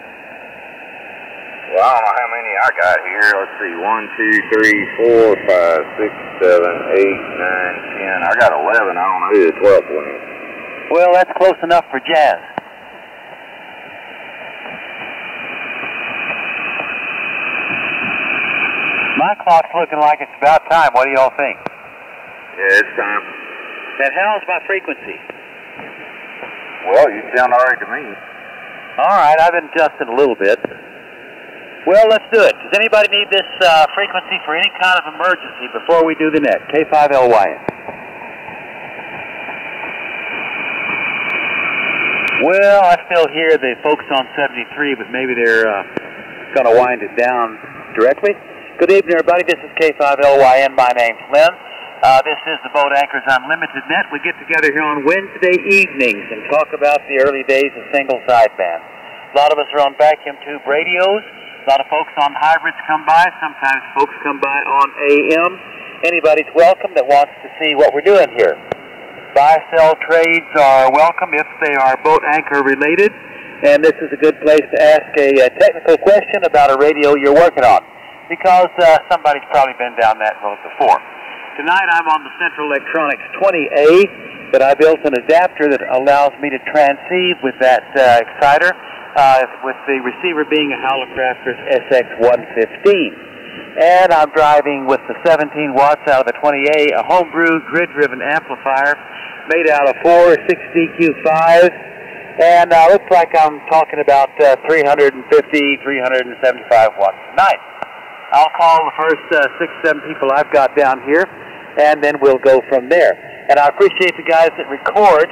Well, I don't know how many I got here. Let's see. 1, 2, 3, 4, 5, 6, 7, 8, 9, 10. I got 11. I don't know who the 12th one is. Well, that's close enough for Jazz. My clock's looking like it's about time. What do y'all think? Yeah, it's time. And how's my frequency? Well, you sound all right to me. All right, I've been adjusting a little bit. Well, let's do it. Does anybody need this frequency for any kind of emergency before we do the net? K5LYN. Well, I still hear the folks on 73, but maybe they're going to wind it down directly. Good evening, everybody. This is K5LYN. My name's Lynn. This is the Boat Anchors Unlimited Net. We get together here on Wednesday evenings and talk about the early days of single sideband. A lot of us are on vacuum tube radios. A lot of folks on hybrids come by. Sometimes folks come by on AM. Anybody's welcome that wants to see what we're doing here. Buy-sell trades are welcome if they are boat anchor related. And this is a good place to ask a technical question about a radio you're working on, because somebody's probably been down that road before. Tonight I'm on the Central Electronics 20A, but I built an adapter that allows me to transceive with that exciter, with the receiver being a Halocrafters SX115. And I'm driving with the 17 watts out of the 20A, a homebrew grid-driven amplifier made out of 4 6DQ5s, and looks like I'm talking about 350, 375 watts tonight. I'll call the first 6, 7 people I've got down here, and then we'll go from there. And I appreciate the guys that record.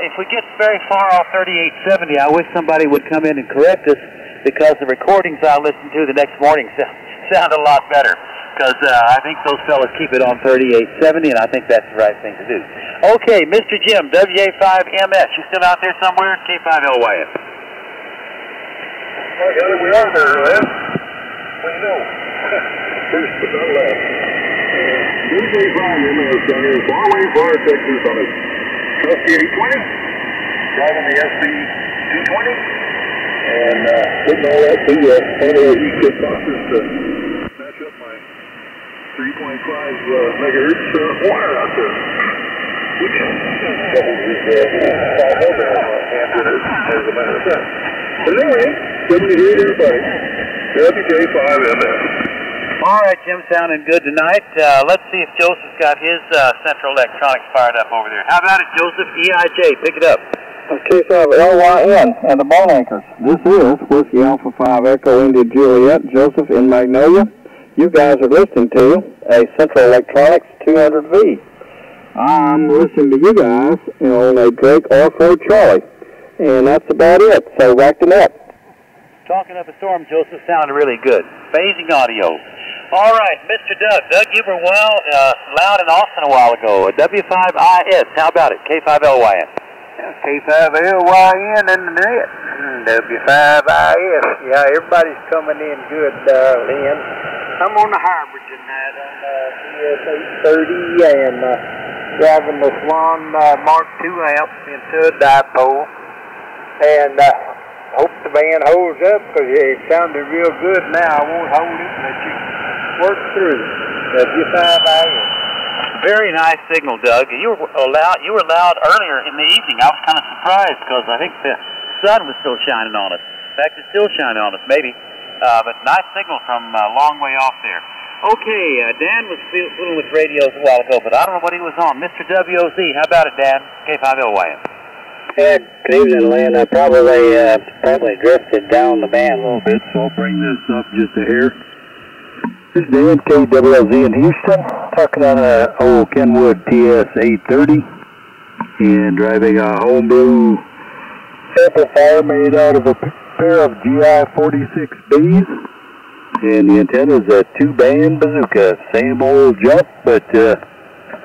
If we get very far off 3870, I wish somebody would come in and correct us, because the recordings I listen to the next morning sound a lot better. Because I think those fellas keep it on 3870, and I think that's the right thing to do. Okay, Mr. Jim, WA5MS, you still out there somewhere? K5LYN. Yeah, we are there, Lynn. What do you know? First but not last. WA5MS down here in Barway, Florida, Texas, on a trusty 820, driving the SB220, and putting all that through the kit boxes to match up my 3.5 megahertz wire out there. Which doubles his 500 as a matter of fact. But anyway, good to hear everybody. WK5MS. All right, Jim, sounding good tonight. Let's see if Joseph's got his Central Electronics fired up over there. How about it, Joseph? EIJ, pick it up. K5LYN and the Boat Anchors. This is Whiskey Alpha 5 Echo India Juliet, Joseph in Magnolia. You guys are listening to a Central Electronics 200V. I'm listening to you guys on a Drake R4 Charlie. And that's about it. So back to net. Talking up a storm, Joseph, sounded really good. Phasing audio. All right, Mr. Doug. Doug, you were loud in Austin a while ago. W5IS. How about it? K5LYN. K5LYN in the net. W5IS. Yeah, everybody's coming in good, Lynn. I'm on the hybrid tonight on CS830 and driving the Swan Mark II amp into a dipole. And hope the band holds up, because it sounded real good now. I won't hold it and let you work through. W5IS. Very nice signal, Doug. You were loud earlier in the evening. I was kind of surprised, because I think the sun was still shining on us. In fact, it's still shining on us, maybe. But nice signal from a long way off there. Okay, Dan was fooling with radios a while ago, but I don't know what he was on. Mr. WOZ, how about it, Dan? K5LYN. Yeah, good evening, Lynn. I probably drifted down the band a little bit, so I'll bring this up just a hair. This is Dan, KWLZ in Houston. Talking on a old Kenwood TS-830 and driving a homebrew amplifier made out of a pair of GI-46Bs. And the antenna is a 2-band bazooka. Same old jump, but I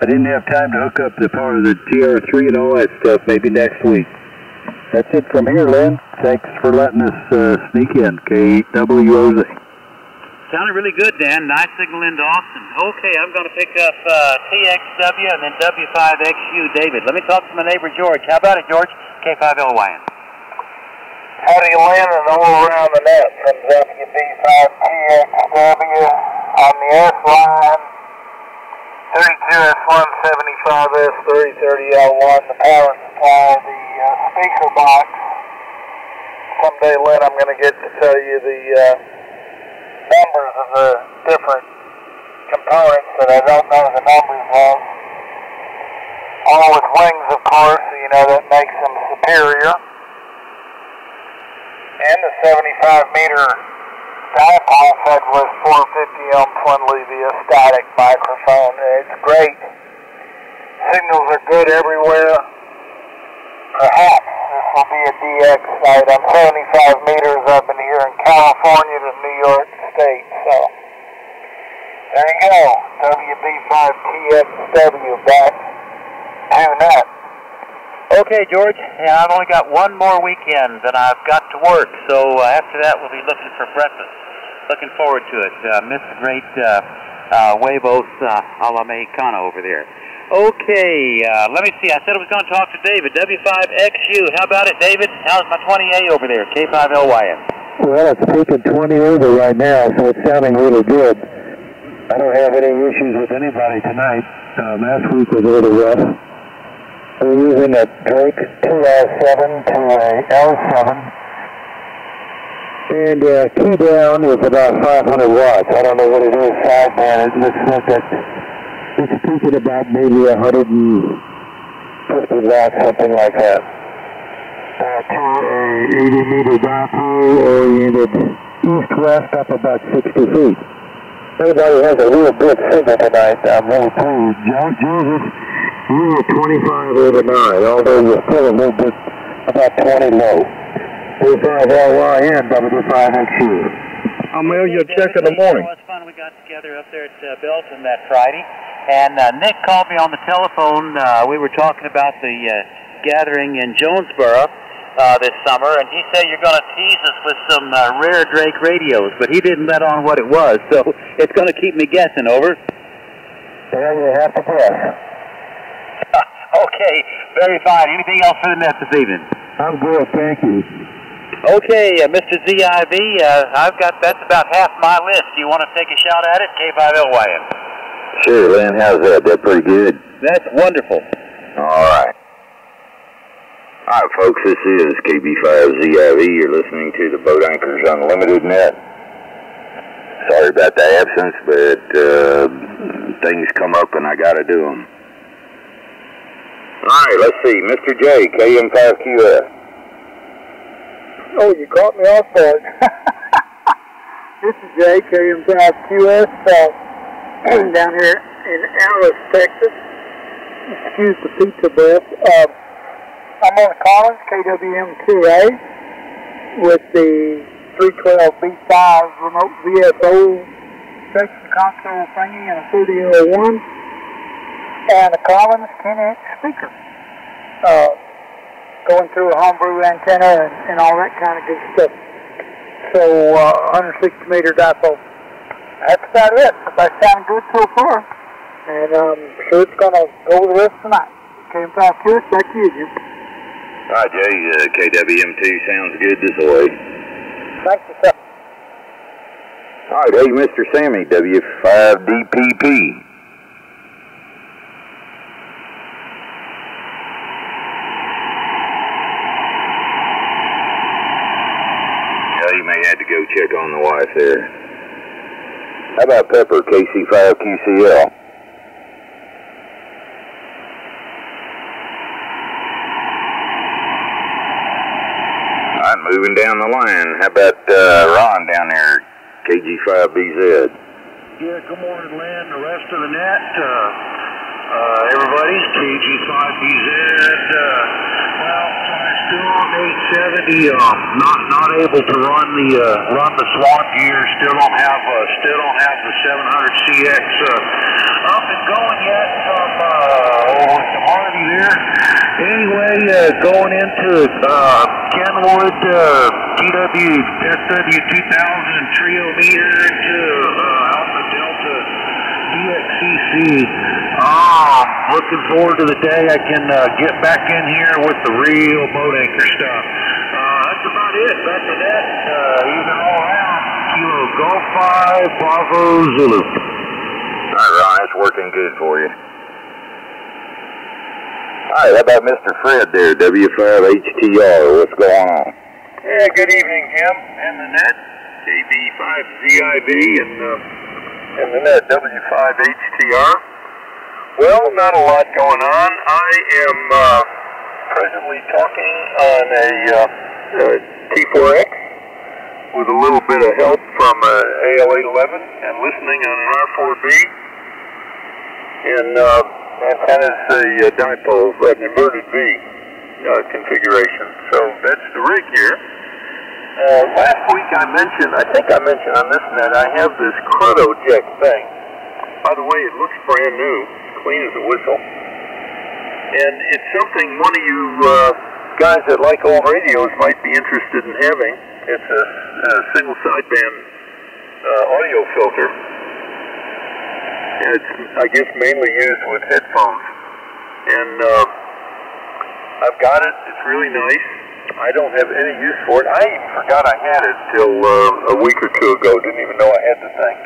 didn't have time to hook up the part of the TR3 and all that stuff. Maybe next week. That's it from here, Lynn. Thanks for letting us sneak in. KWOZ. Sounded really good, Dan. Nice signal into Austin. Okay, I'm going to pick up TXW and then W5XU, David. Let me talk to my neighbor, George. How about it, George? K5LYN. Howdy, Lynn, and all around the net from WB5TXW on the S line, 32S175S 3030L1, the power supply, the speaker box. Someday, Lynn, I'm going to get to tell you the numbers of the different components that I don't know the numbers of. All with wings, of course, so you know that makes them superior. And the 75-meter dipole fed with 450 ohm twin via static microphone. It's great. Signals are good everywhere. Perhaps this will be a DX site. I'm 75 meters up in here in California to New York State. So there you go. WB5TXW back to net. Okay, George, and I've only got one more weekend that I've got to work, so after that we'll be looking for breakfast. Looking forward to it. Miss the great huevos a la mexicana over there. Okay, let me see. I said I was going to talk to David, W5XU. How about it, David? How's my 20A over there, K5LYN? Well, it's taking 20 over right now, so it's sounding really good. I don't have any issues with anybody tonight. Last week was a little rough. We're using a Drake 2R7 to a L7. And key down is about 500 watts. I don't know what it is sideband. It looks like it's peaking about maybe 150 watts, something like that. To a 80-meter dipole oriented east-west up about 60 feet. Everybody has a real good signal tonight. I'm really pleased. Jesus, you were 25 over 9, although you're still a little bit about 20 low. K5LYN, W5XU. I'll mail you a check in the morning. It was fun. We got together up there at Belton that Friday, and Nick called me on the telephone. We were talking about the gathering in Jonesboro this summer, and he said you're going to tease us with some rare Drake radios, but he didn't let on what it was, so it's going to keep me guessing, over. Well, you have to guess. Okay, very fine. Anything else for the net this evening? I'm good, thank you. Okay, Mr. ZIV, that's about half my list. Do you want to take a shot at it? K5LYN. Sure, Lynn, how's that? That's pretty good. That's wonderful. All right. All right, folks, this is KB5ZIV. You're listening to the Boat Anchors Unlimited Net. Sorry about the absence, but things come up and I got to do them. All right, let's see. Mr. J, KM5QS. Oh, you caught me off guard. This is Jay, KM5QS, down here in Alice, Texas. Excuse the pizza breath. I'm on Collins, KWM2A, with the 312B5 remote VSO section console thingy and a 3001, and a Collins 10-inch speaker. Going through a homebrew antenna and all that kind of good stuff. So, 160-meter dipole. That's about it. That sounds good so far. And I'm sure it's going to go the rest of the night. KM5QS, back to you, Jim. All right, Jay, KWM2 sounds good this way. Thank you, sir. All right, hey, Mr. Sammy, W5DPP. You may have to go check on the wife there. How about Pepper, KC5QCL? All right, moving down the line. How about Ron down there, KG5BZ? Yeah, good morning, Lynn, the rest of the net. Everybody, KG5BZ. Well, still on 870. Not able to run the Swan gear. Still don't have the 700CX up and going yet from Hardy there. Anyway, going into Kenwood TW SW 2000 trio meter to Alpha Delta DXCC. Looking forward to the day I can get back in here with the real boat anchor stuff. That's about it. Back to that. Even all around. Kilo Golf 5 Bravo Zulu. All right, Ron, it's working good for you. All right, how about Mr. Fred there, W5HTR? What's going on? Yeah, good evening, Jim, and the net, KB5ZIB, and the net, W5HTR. Well, not a lot going on. I am presently talking on a T4X with a little bit of help from AL811 and listening on an R4B and antennas a dipole, an inverted V configuration. So that's the rig here. Last week I think I mentioned on this net, I have this ChronoJect thing. By the way, it looks brand new, clean as a whistle. And it's something one of you guys that like old radios might be interested in having. It's a single sideband audio filter. And it's, I guess, mainly used with headphones. And I've got it. It's really nice. I don't have any use for it. I even forgot I had it till a week or two ago. Didn't even know I had the thing.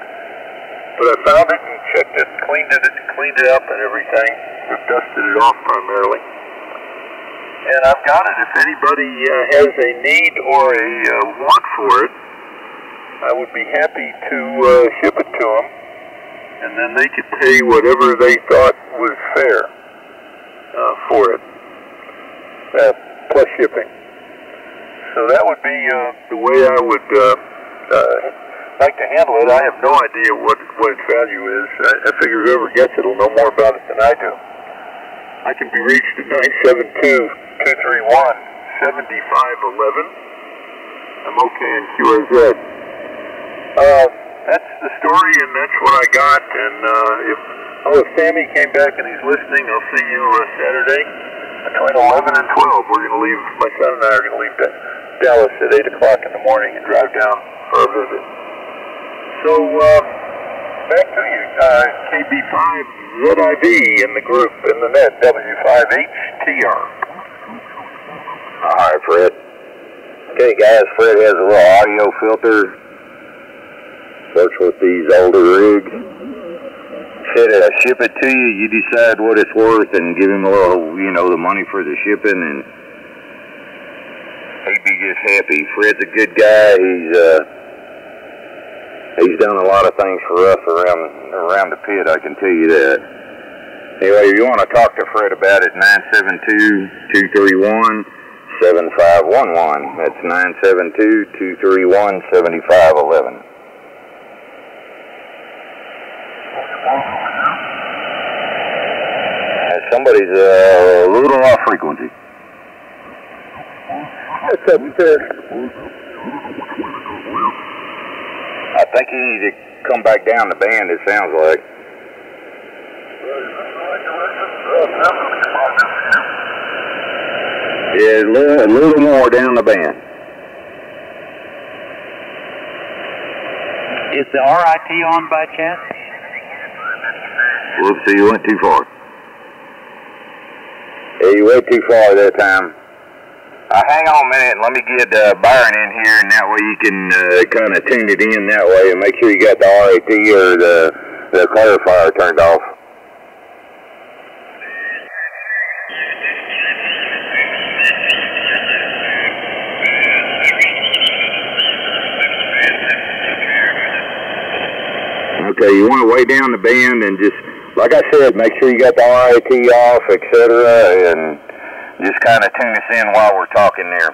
But I found it and checked it, cleaned it up and everything. I've dusted it off primarily. And I've got it. If anybody has a need or a want for it, I would be happy to ship it to them. And then they could pay whatever they thought was fair for it, plus shipping. So that would be the way I would like to handle it. I have no idea what its value is. I figure whoever gets it will know more about it than I do. I can be reached at 972-231-7511. I'm okay in QRZ. That's the story, and that's what I got. And if Sammy came back and he's listening, I'll see you Saturday between 11 and 12. We're going to leave. My son and I are going to leave Dallas at 8 o'clock in the morning and drive down for a visit. So, back to you, KB5ZIB in the group, in the net, W5HTR. All right, Fred. Okay, guys, Fred has a little audio filter. Works with these older rigs. Said I ship it to you, you decide what it's worth and give him a little, the money for the shipping, and he'd be just happy. Fred's a good guy. He's done a lot of things for us around the pit, I can tell you that. Anyway, if you want to talk to Fred about it, 972-231-7511. That's 972-231-7511. Somebody's a little off frequency. What's up, sir? I think you need to come back down the band, it sounds like. Yeah, a little more down the band. Is the RIT on by chance? Whoops, you went too far. Yeah, you went too far that time. Hang on a minute and let me get Byron in here, and that way you can kind of tune it in that way and make sure you got the RAT or the clarifier turned off. Okay, you want to way down the band and just, like I said, make sure you got the RAT off, etc., and just kind of tune us in while we're talking there.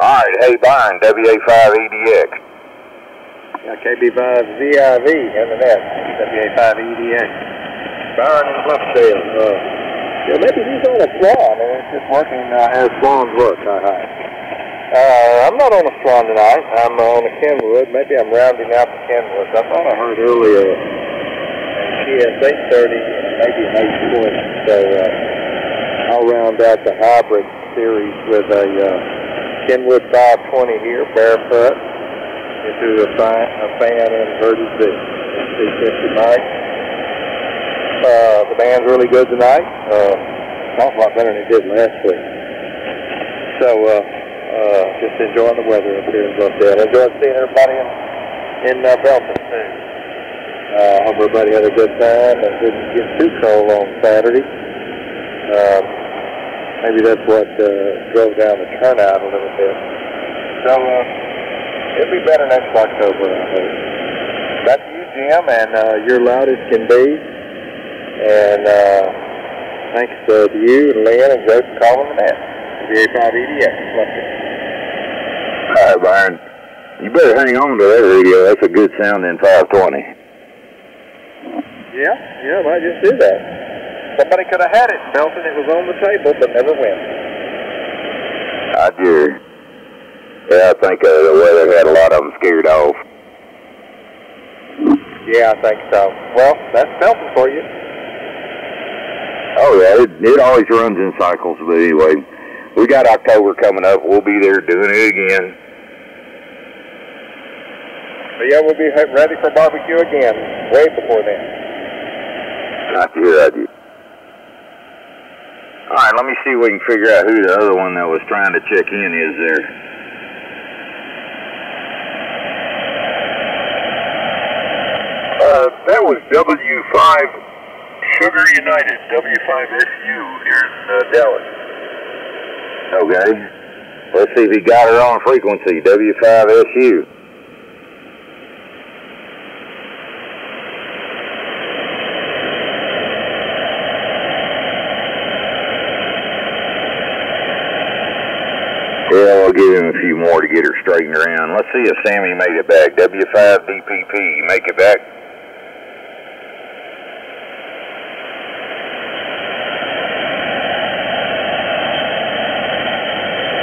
All right, hey, Byron, WA5EDX. KB5VIV in the net. WA5EDA. Byron in Bluffdale. Yeah, maybe he's on a swan and it's just working as swans work. I'm not on a swan tonight. I'm on a Kenwood. Maybe I'm rounding out the Kenwoods. I thought I heard earlier a GS 830 and maybe an 820. So I'll round out the hybrid series with a Kenwood 520 here, barefoot, into a fan inverted V. C50 mic. The band's really good tonight. Sounds a lot better than it did last week. So, just enjoying the weather up here in Bluffdale. Enjoyed seeing everybody in Belton, too. Hope everybody had a good time and didn't get too cold on Saturday. Maybe that's what drove down the turnout a little bit. So, it'll be better next October, I hope. Back to you, Jim, and you're loud as can be. And thanks to you and Lynn and Joe for calling the net. WA5EDA. All right, Byron. You better hang on to that radio. That's a good sounding 520. Yeah, I just did that. Somebody could have had it, Belton. It was on the table, but never went. I think the weather had a lot of them scared off. Yeah, I think so. Well, that's Belton for you. Oh, yeah, it always runs in cycles, but anyway, we got October coming up. We'll be there doing it again. But yeah, we'll be ready for barbecue again, way before then. Not to hear that. All right, let me see if we can figure out who the other one that was trying to check in is there. That was W5 Sugar United, W5SU here in Dallas. Okay. Let's see if he got it on frequency, W5SU. Yeah, we'll give him a few more to get her straightened around. Let's see if Sammy made it back. W5DPP, you make it back?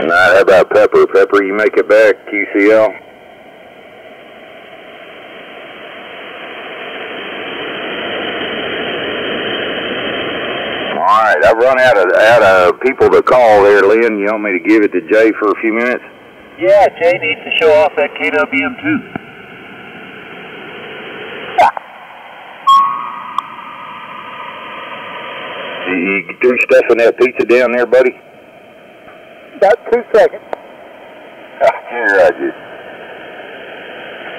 All right, how about Pepper? Pepper, you make it back, QCL? All right, I've run out of people to call there, Lynn. You want me to give it to Jay for a few minutes? Yeah, Jay needs to show off that KWM2. You threw stuff in that pizza down there, buddy? About 2 seconds. Yeah, Roger.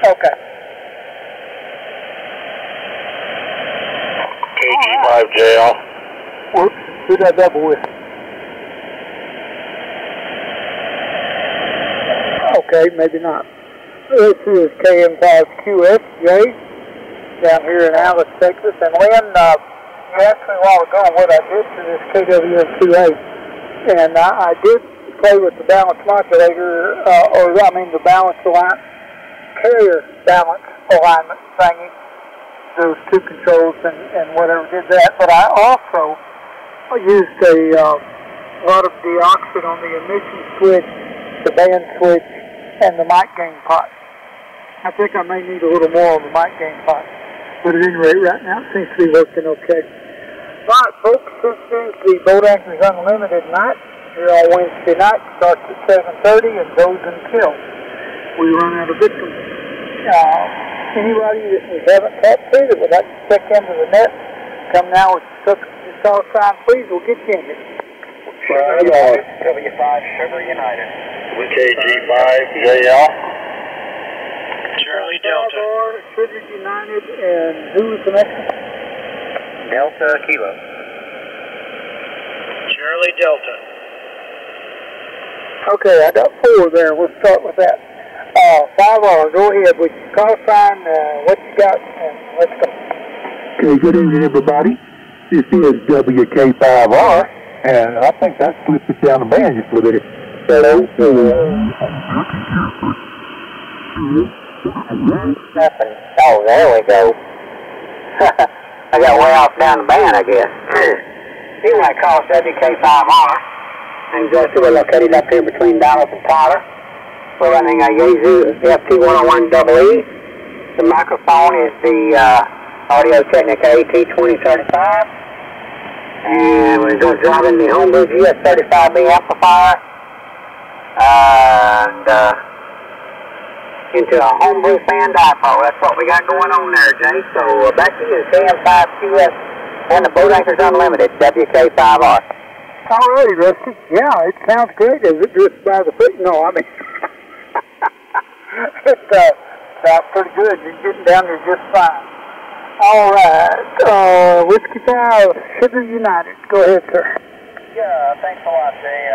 Okay. KG5JL. Whoops, who did I double with? Okay, maybe not. This is KM5QSJ down here in Alice, Texas. And Lynn, you asked me a while ago what I did to this KWM2A. And I did play with the balance modulator, the balance alignment, carrier balance alignment thingy. Those two controls and whatever did that. But I also used a lot of deoxin on the emission switch, the band switch, and the mic gain pot. I think I may need a little more on the mic gain pot. But at any rate, right now, it seems to be working okay. All right, folks, this is the Boat Anchors Unlimited night. Here on Wednesday night, starts at 7:30 and goes until we run out of victims. Anybody that we haven't talked to that would like to check into the net, come now with your call sign, please. We'll get you in here. Sugar United, W5 Sugar United. KG5JL. Charlie Delta. Sugar United, and who was the next one? Delta Kilo. Charlie Delta. Okay, I got 4 there. We'll start with that. 5R, go ahead with your call sign, what you got, and let's go. Okay, good evening, everybody. This is WK5R, and I think that slipped it down the band just a little bit. Hello. Nothing. Oh, there we go. I got way off down the band, I guess. Anyway, call us WK5R. And we're located up here between Dallas and Tyler. We're running a Yaesu FT101EE. The microphone is the Audio-Technica AT2035. And we're driving the Homebrew GS35B amplifier. And into a Homebrew fan dipole. That's what we got going on there, Jay. So back to you, KM5QS and the Boat Anchors Unlimited, WK5R. Alrighty, Rusty. Yeah, it sounds great. Is it just by the foot? No, I mean, it sounds pretty good. You're getting down there just fine. All right, Whiskey 5, Sugar United. Go ahead, sir. Yeah, thanks a lot, Jay.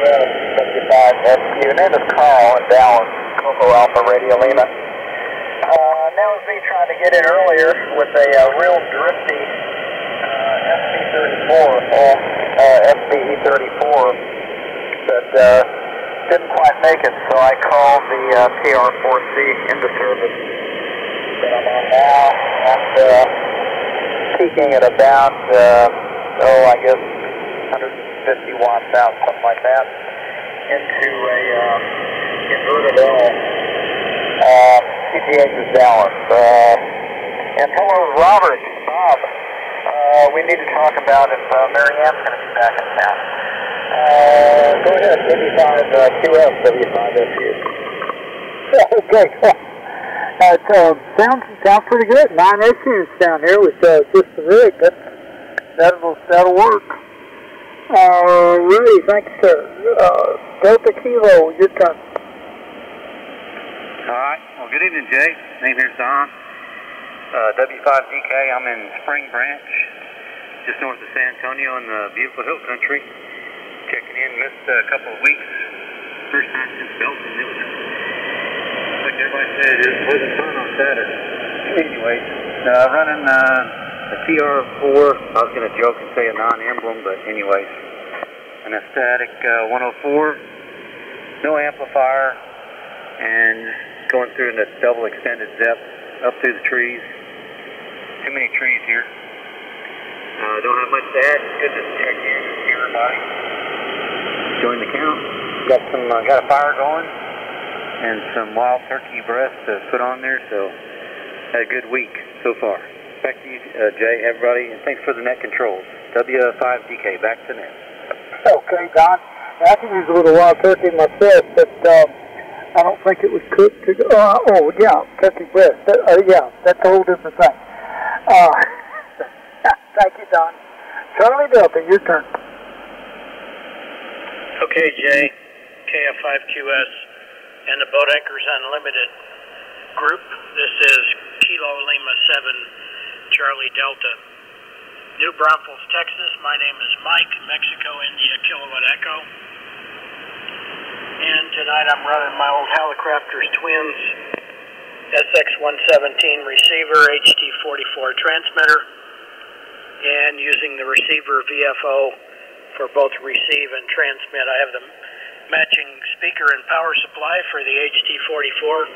W5SQ. Name is Carl in Dallas, Coco Alpha Radio Lima. That was me trying to get in earlier with a real drifty SBE34, but didn't quite make it, so I called the TR4C into service that I'm on now, and peaking at about, I guess 150 watts out, something like that, into a inverted L. CTH is Dallas. And hello, Robert, Bob. We need to talk about if Mary Ann's going to be back in town. Go ahead, W5QS, W5SU. Okay, sounds pretty good. 9 issues down here with just the rig. That'll work. Ray, thanks, sir. Delta Kilo, your turn. All right. Well, good evening, Jay. Name here's Don. W5DK. I'm in Spring Branch, just north of San Antonio in the beautiful hill country. Checking in. Missed a couple of weeks. First time since Belton. It was, like everybody said, it wasn't fun on Saturday. Anyways, running a TR4. I was going to joke and say a non-emblem, but anyways, an static 104. No amplifier. And going through in the double extended ZEP up through the trees. Too many trees here. Don't have much to add. Good to check in and see everybody. Join the count. Got a fire going and some wild turkey breast to put on there. So had a good week so far. Back to you, Jay, everybody, and thanks for the net controls. W5DK, back to net. Okay, Don. I can use a little wild turkey myself, but I don't think it was cooked. Turkey breast. That's a whole different thing. Thank you, Don. Charlie Delta, your turn. Okay, Jay, KF5QS and the Boat Anchors Unlimited group. This is Kilo Lima 7, Charlie Delta. New Braunfels, Texas. My name is Mike, Mexico, India, Kilowatt Echo. And tonight I'm running my old Hallicrafters Twins SX117 receiver, HT44 transmitter, and using the receiver VFO for both receive and transmit. I have the matching speaker and power supply for the HT44,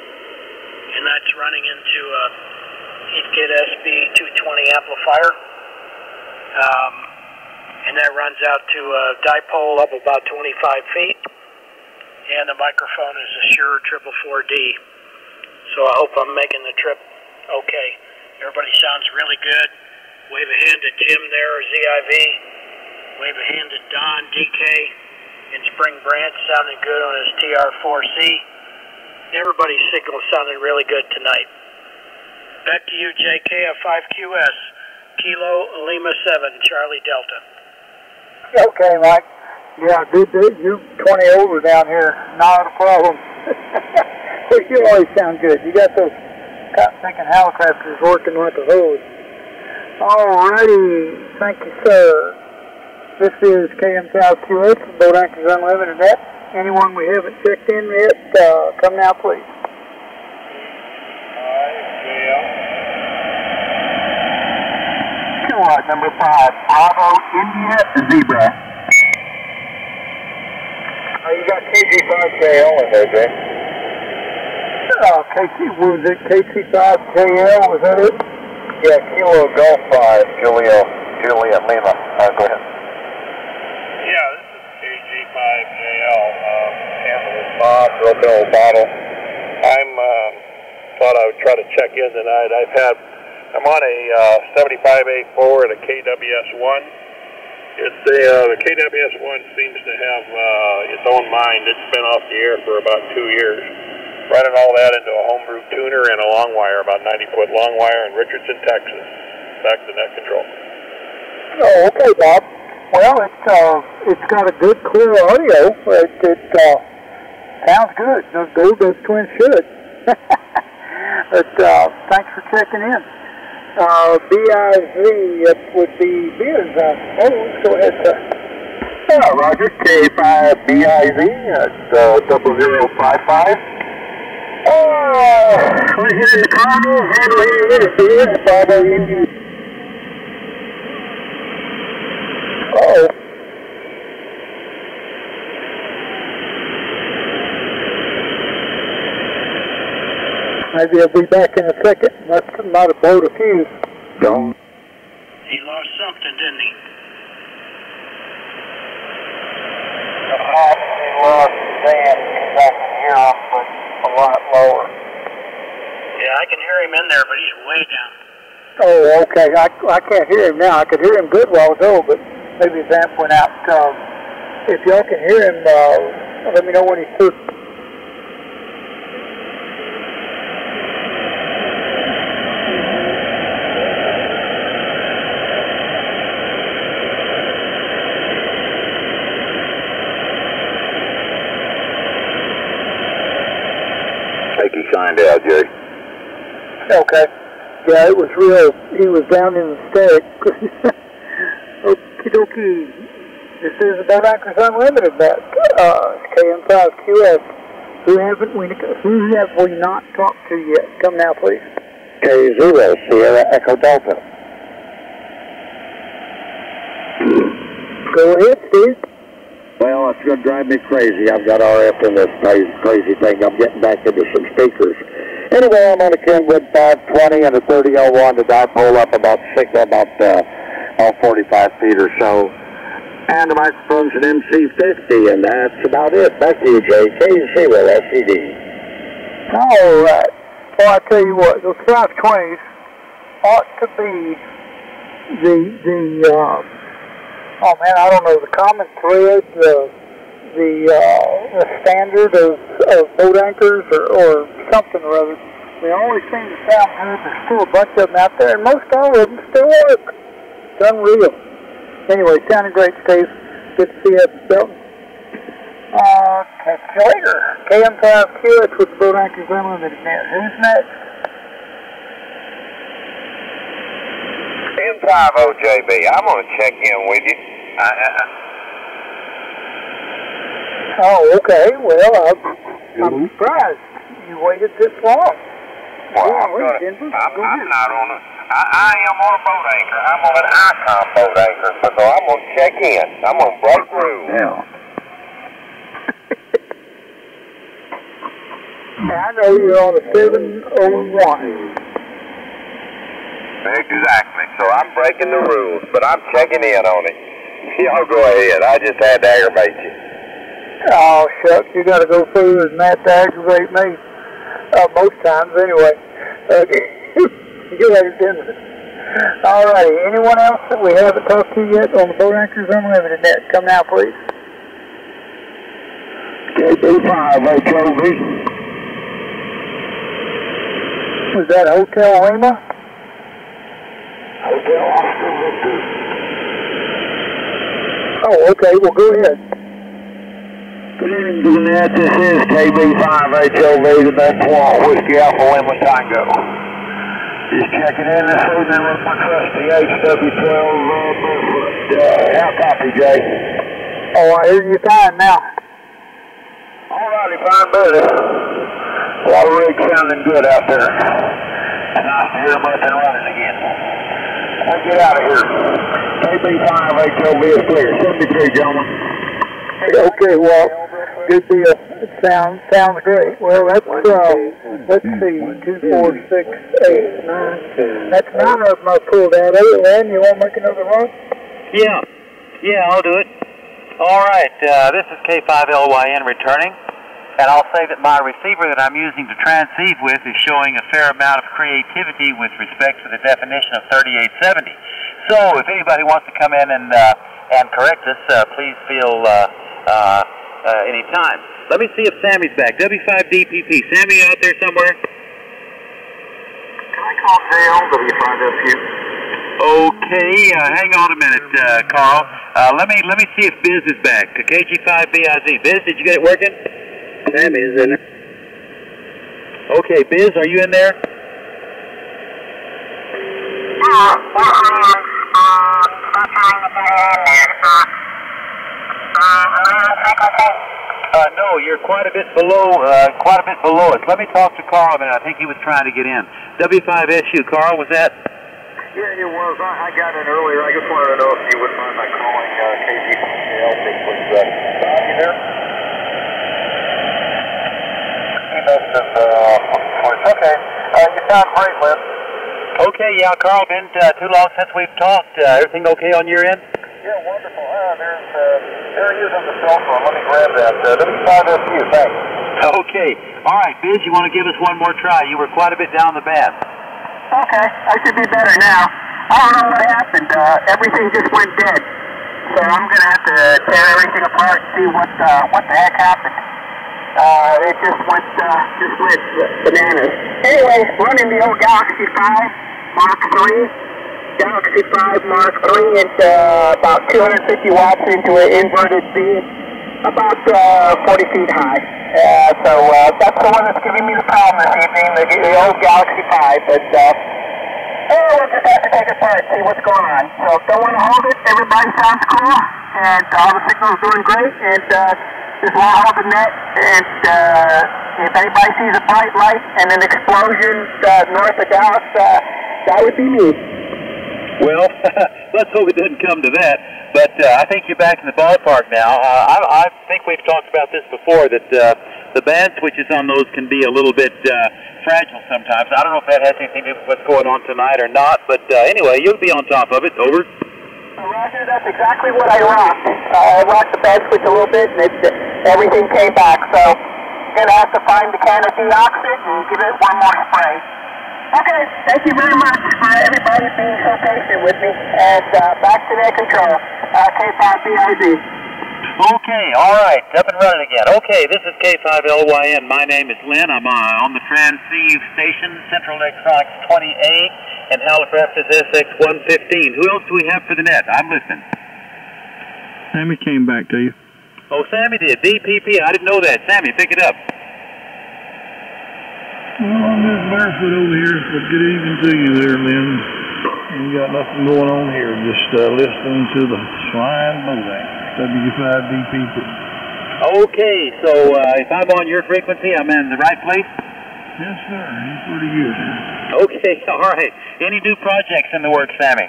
and that's running into a Heathkit SB220 amplifier. And that runs out to a dipole up about 25 feet. And the microphone is a Shure 444D. So I hope I'm making the trip okay. Everybody sounds really good. Wave a hand to Jim there, ZIV. Wave a hand to Don, DK, in Spring Branch, sounding good on his TR4C. Everybody's signal sounded really good tonight. Back to you, JKF5QS, Kilo Lima 7, Charlie Delta. Okay, Mike. Yeah, you 20 over down here, not a problem. You always sound good. You got those cotton-picking Hallicrafters working like a hose. Alrighty, thank you, sir. This is KM5QS, Boat Anchors Unlimited Net. Anyone we haven't checked in yet, come now, please. Kilowatt number 5, Bravo, India, Zebra. You got KG5KL in there, Jay. Was it KC5JL? Was that it? Yeah, Kilo Golf 5, Juliet Lima. Go ahead. Yeah, this is KG5JL. Handling Bob, broken old bottle. Thought I would try to check in tonight. I'm on a 7584 and a KWS1. The KWS1 seems to have its own mind. It's been off the air for about 2 years. Running all that into a homebrew tuner and a long wire, about 90-foot long wire in Richardson, Texas. Back to net control. Oh, okay, Bob. Well, it's got a good, clear audio. It sounds good. Those twins should. But thanks for checking in. BIZ, it would be Biz. Let's go ahead, sir. Roger, K5BIZ at 0055. We're here in the Cardinals, handling it. Uh-oh. Maybe I'll be back in a second. Might have blown a fuse. Don't. He lost something, didn't he? He lost Dan, because I can hear him, but a lot lower. Yeah, I can hear him in there, but he's way down. Oh, okay. I can't hear him now. I could hear him good while ago, but maybe his amp went out. If y'all can hear him, let me know when he's through. Take you signed out, Jerry. Okay. Yeah, it was real. He was down in the stack. Okie dokie. This is Boat Anchors Unlimited. That KM5QS. Who have we not talked to yet? Come now, please. K0 Sierra Echo Delta. Go ahead, Steve. Well, it's going to drive me crazy. I've got RF in this crazy thing. I'm getting back into some speakers. Anyway, I'm on a Kenwood 520 and a 3001 to dipole up about 45 feet or so. And the microphone's an MC50, and that's about it. Back to you, Jay. K0 SCD. All right. Well, I tell you what, those 520s ought to be oh man, I don't know, the common thread, the standard of boat anchors or something or other. They always seem to sound good. There's still a bunch of them out there, and most all of them still work. It's unreal. Anyway, sounding great, Steve. Good to see you up in Belton. Catch you later. KM5QS with the Boat Anchors Unlimited Net. Who's next? M50JB, I'm going to check in with you. Oh, okay. Well, I'm surprised you waited this long. Well, I'm not on I am on a boat anchor. I'm on an Icon boat anchor, so I'm going to check in. I'm going to break through. Yeah. I know you're on a 701. Exactly. So I'm breaking the rules, but I'm checking in on it. Y'all go ahead. I just had to aggravate you. Oh, shucks. You got to go through and that to aggravate me. Most times, anyway. You later, didn't it? All righty. Anyone else that we haven't talked to yet on the Boat Anchors Unlimited Net? Come now, please. KB5HOV. Was that Hotel Lima? Hotel Oscar Victor. Oh, okay. Well, go ahead. Good evening, Net. This is KB5HOV, the best one, Whiskey Alpha Lima Tango. Just checking in this evening with my trusty HW12 how copy, Jay? Oh, I hear you fine now. All righty, fine, buddy. A lot of rigs sounding good out there. Nice to hear them up and running again. We'll get out of here. KB5HOV is clear. 73, gentlemen. Okay, well, Good deal. It sounds great. Well, that's, let's see, 2, 4, 6, 8, 9. That's 9 of them I pulled out. Len, you want to make another run? Yeah, I'll do it. All right, this is K5LYN returning, and I'll say that my receiver that I'm using to transceive with is showing a fair amount of creativity with respect to the definition of 3870. So if anybody wants to come in and correct us, please feel any time. Let me see if Sammy's back. W5DPP. Sammy out there somewhere? Can I call JL, W5FU? Okay, hang on a minute, Carl. Let me see if Biz is back. KG5BIZ. Biz, did you get it working? Sammy is in there. Okay, Biz, are you in there? No, you're quite a bit below us. Let me talk to Carl a minute. I think he was trying to get in. W5SU, Carl, was that? Yeah, it was. I got in earlier. I just wanted to know if you wouldn't mind my calling KG5L. You there? He must have switched. Okay. You sound great, Lynn. Okay, yeah, Carl, been too long since we've talked. Everything okay on your end? Yeah, wonderful. There he is on the cell phone. Let me grab that. W5SU, thanks. Okay. All right, Biz, you want to give us one more try? You were quite a bit down the band. Okay, I should be better now. I don't know what happened. Everything just went dead. So I'm going to have to tear everything apart and see what the heck happened. It just went bananas. Anyway, running the old Galaxy 5 Mark III. Galaxy 5 Mark III at about 250 watts into an inverted beam, about 40 feet high. So that's the one that's giving me the problem this evening, the old Galaxy 5. But we'll just have to take it apart and see what's going on. So don't want to hold it. Everybody sounds cool, and all the signal's doing great. And just want to hold the net. And if anybody sees a bright light and an explosion north of Dallas, that would be me. Well, let's hope it doesn't come to that. But I think you're back in the ballpark now. I think we've talked about this before, that the band switches on those can be a little bit fragile sometimes. I don't know if that has anything to do with what's going on tonight or not. But anyway, you'll be on top of it. Over. Roger, that's exactly what I rocked. I rocked the band switch a little bit, and everything came back. So I'm going to have to find the can of deoxit and give it one more spray. Okay, thank you very much for everybody being so patient with me. And back to their control. K5BIZ. Okay, all right, up and running again. Okay, this is K5LYN. My name is Lynn. I'm on the transceive station, Central Electronics 28, and Halifax is SX115. Who else do we have for the net? I'm listening. Sammy came back to you. Oh, Sammy did. DPP, I didn't know that. Sammy, pick it up. Well, I'm just barefoot over here, but good evening to you there, Lynn. Ain't got nothing going on here, just listening to the flying boat anchor, W5DPP. Okay, so if I'm on your frequency, I'm in the right place? Yes, sir. He's pretty good. Okay, all right. Any new projects in the works, Sammy?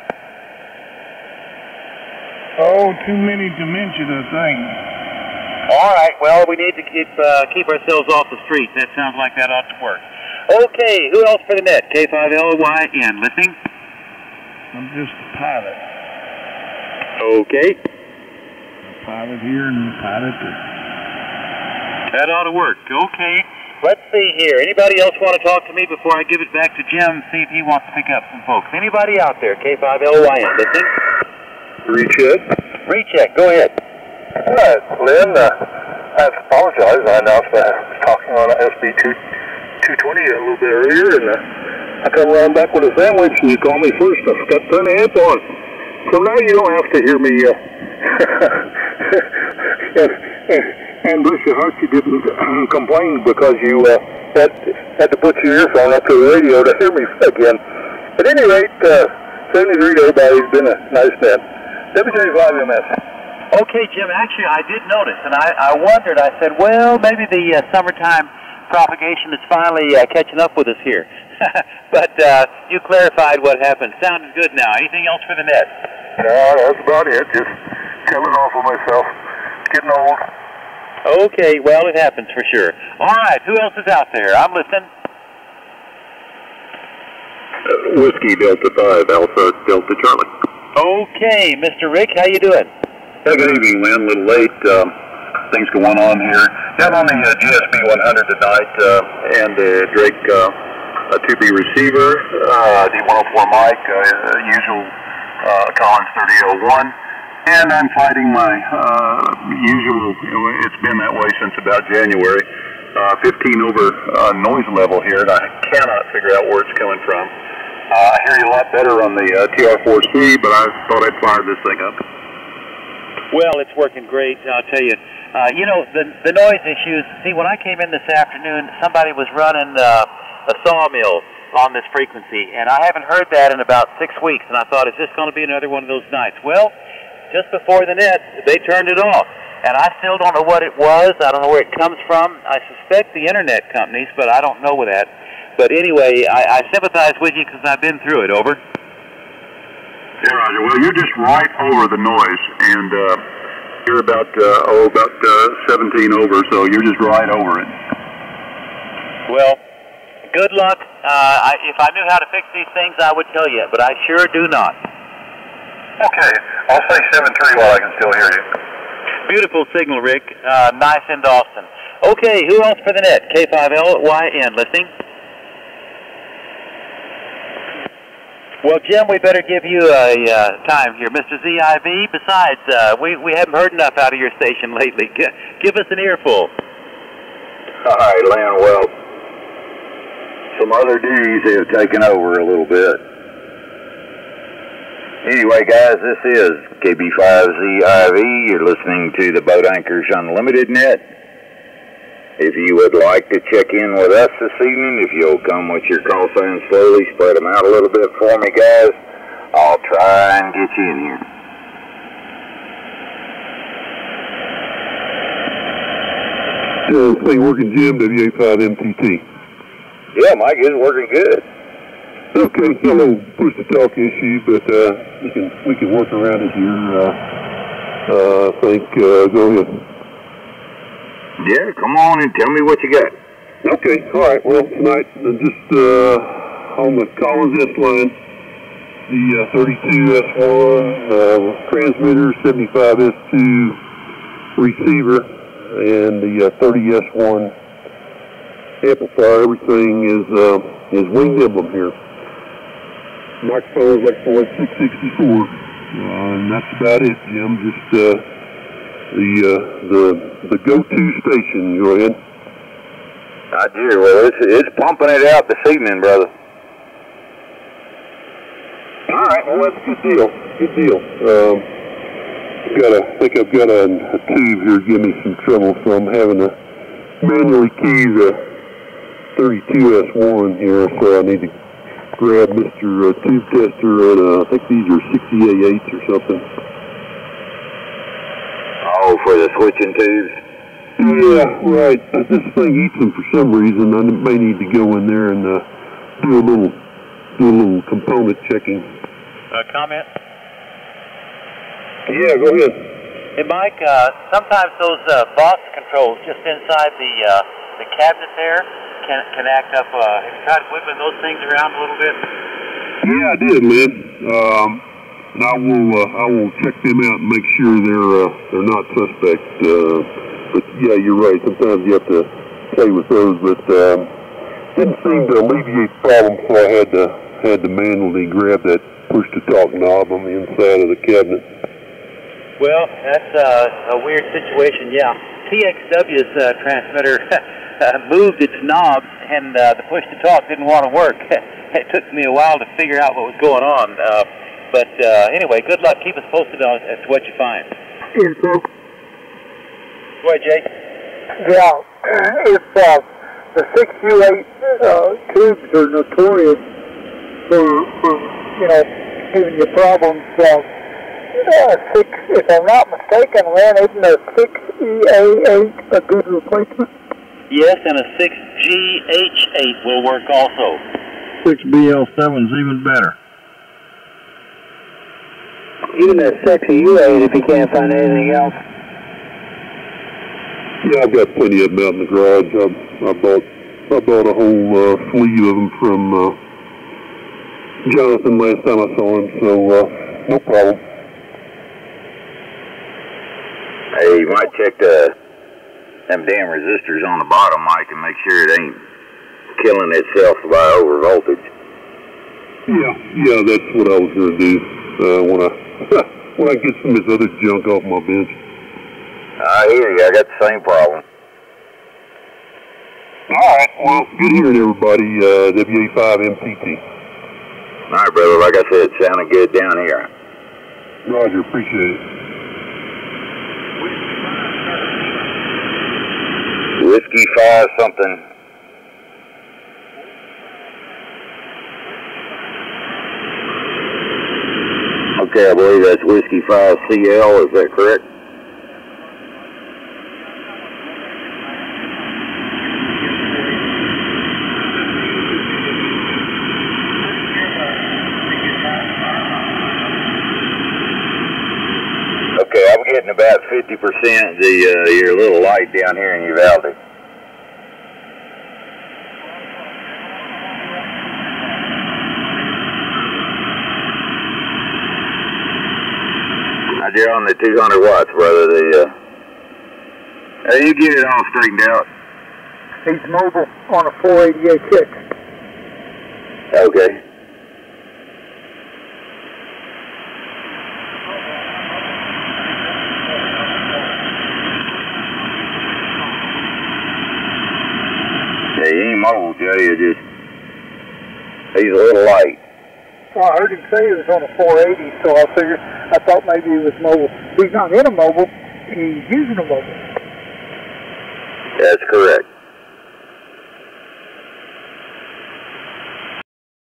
Oh, too many to mention, I think. All right, well, we need to keep ourselves off the street. That sounds like that ought to work. Okay, who else for the net? K5LYN, listening? I'm just a pilot. Okay. A pilot here and a pilot there. That ought to work. Okay. Let's see here. Anybody else want to talk to me before I give it back to Jim, see if he wants to pick up some folks? Anybody out there? K5LYN, listening? Recheck. Recheck, go ahead. Right, Lynn, I have to apologize. I announced I was talking on SB 220 a little bit earlier, and I come around back with a sandwich, and you call me first. I forgot to turn the amp on. So now you don't have to hear me. And bless your heart, you didn't complain because you had to put your earphone up to the radio to hear me again. At any rate, 73 to everybody. It's been a nice net. WJ5MS. Okay, Jim, actually, I did notice, and I wondered, I said, well, maybe the summertime propagation is finally catching up with us here. But you clarified what happened. Sounded good now. Anything else for the net? No, that's about it. Just killing off of myself. Getting old. Okay, well, it happens for sure. All right, who else is out there? I'm listening. Whiskey Delta 5, Alpha Delta Charlie. Okay, Mr. Rick, how you doing? Hey, good evening, Lynn. A little late. Things going on here. Down on the GSB 100 tonight, and the Drake 2B receiver, D104 mic, usual Collins 3001. And I'm fighting my usual, it's been that way since about January, 15 over noise level here, and I cannot figure out where it's coming from. I hear you a lot better on the TR4C, but I thought I'd fire this thing up. Well, it's working great, I'll tell you. You know, the noise issues, see, when I came in this afternoon, somebody was running a sawmill on this frequency, and I haven't heard that in about 6 weeks, and I thought, is this going to be another one of those nights? Well, just before the net, they turned it off, and I still don't know what it was. I don't know where it comes from. I suspect the internet companies, but I don't know that. But anyway, I sympathize with you because I've been through it. Over. Yeah, Roger. Well, you're just right over the noise, and you're about 17 over, so you're just right over it. Well, good luck. If I knew how to fix these things, I would tell you, but I sure do not. Okay, I'll say 7-3 while I can still hear you. Beautiful signal, Rick. Nice in Austin. Okay, who else for the net? K5LYN, listening. Well, Jim, we better give you a time here. Mr. ZIV, besides, we haven't heard enough out of your station lately. Give us an earful. All right, Lynn, well, some other D's have taken over a little bit. Anyway, guys, this is KB5ZIV. You're listening to the Boat Anchors Unlimited Net. If you would like to check in with us this evening, if you'll come with your call signs slowly, spread them out a little bit for me, guys, I'll try and get you in here. Thing working, Jim, WA5MTT. Yeah, Mike, it's working good. Okay, a little push-to-talk issue, but we can work around it here. I think, go ahead. Yeah, come on and tell me what you got. Okay, all right. Well, tonight, just on the Collins S line, the 32S1 transmitter, 75S2 receiver, and the 30S1 amplifier. Everything is winged emblem here. Microphone is like 664, and that's about it, Jim. Just the go-to station. Go ahead. I do. Well, it's pumping it out this evening, brother. All right. Well, that's a good deal. Good deal. I think I've got a tube here giving me some trouble, so I'm having to manually key the 32S1 here, so I need to grab Mr. Tube Tester, and I think these are 60A8s or something. Oh, for the switching tubes? Yeah, right. This thing eats them for some reason. I may need to go in there and do a little component checking. Comment? Yeah, go ahead. Hey, Mike, sometimes those box controls just inside the cabinet there can act up. Have you tried wiggling those things around a little bit? Yeah, I did, Lynn. And I will check them out and make sure they're not suspect. But yeah, you're right. Sometimes you have to play with those, but didn't seem to alleviate the problem, so I had to manually grab that push-to-talk knob on the inside of the cabinet. Well, that's a weird situation, yeah. TXW's transmitter moved its knobs, and the push-to-talk didn't want to work. It took me a while to figure out what was going on. But anyway, good luck. Keep us posted on as to what you find. Info. Go ahead, Jay. Yeah, if the 6U8 tubes are notorious for giving you problems, if I'm not mistaken, Lynn, isn't a 6EA8 a good replacement? Yes, and a 6GH8 will work also. 6BL7's even better. Even a 6U8 if you can't find anything else. Yeah, I've got plenty of them out in the garage. I bought a whole sleeve of them from Jonathan last time I saw him, so no problem. Hey, you might check them damn resistors on the bottom, Mike, and make sure it ain't killing itself by over voltage. Yeah, that's what I was going to do when I get some of this other junk off my bench. I hear you. I got the same problem. All right. Well, good hearing everybody. WA5MCT. All right, brother. Like I said, it sounded good down here. Roger. Appreciate it. Whiskey 5 something. Okay, I believe that's Whiskey 5 CL. Is that correct? Okay, I'm getting about 50% your little light down here in Uvalde. You're on the 200 watts, brother. You get it all straightened out. He's mobile on a 488 kick. Okay. Yeah, he ain't mobile, Jay. He's a little light. Well, I heard him say he was on a 480, so I thought maybe he was mobile. He's not in a mobile, he's using a mobile. That's correct.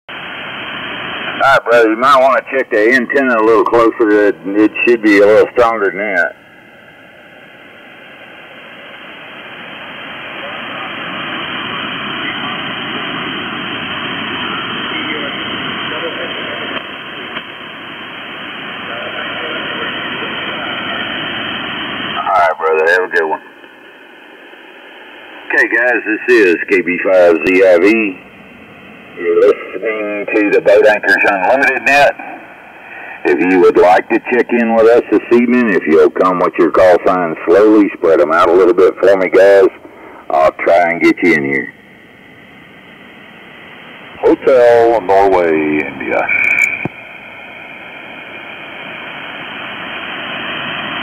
All right, brother, you might want to check the antenna a little closer. It should be a little stronger than that. Have a good one. Okay, guys, this is KB5ZIV. You're listening to the Boat Anchors Unlimited Net. If you would like to check in with us this evening, if you'll come with your call signs slowly, spread them out a little bit for me, guys, I'll try and get you in here. Hotel Norway, India.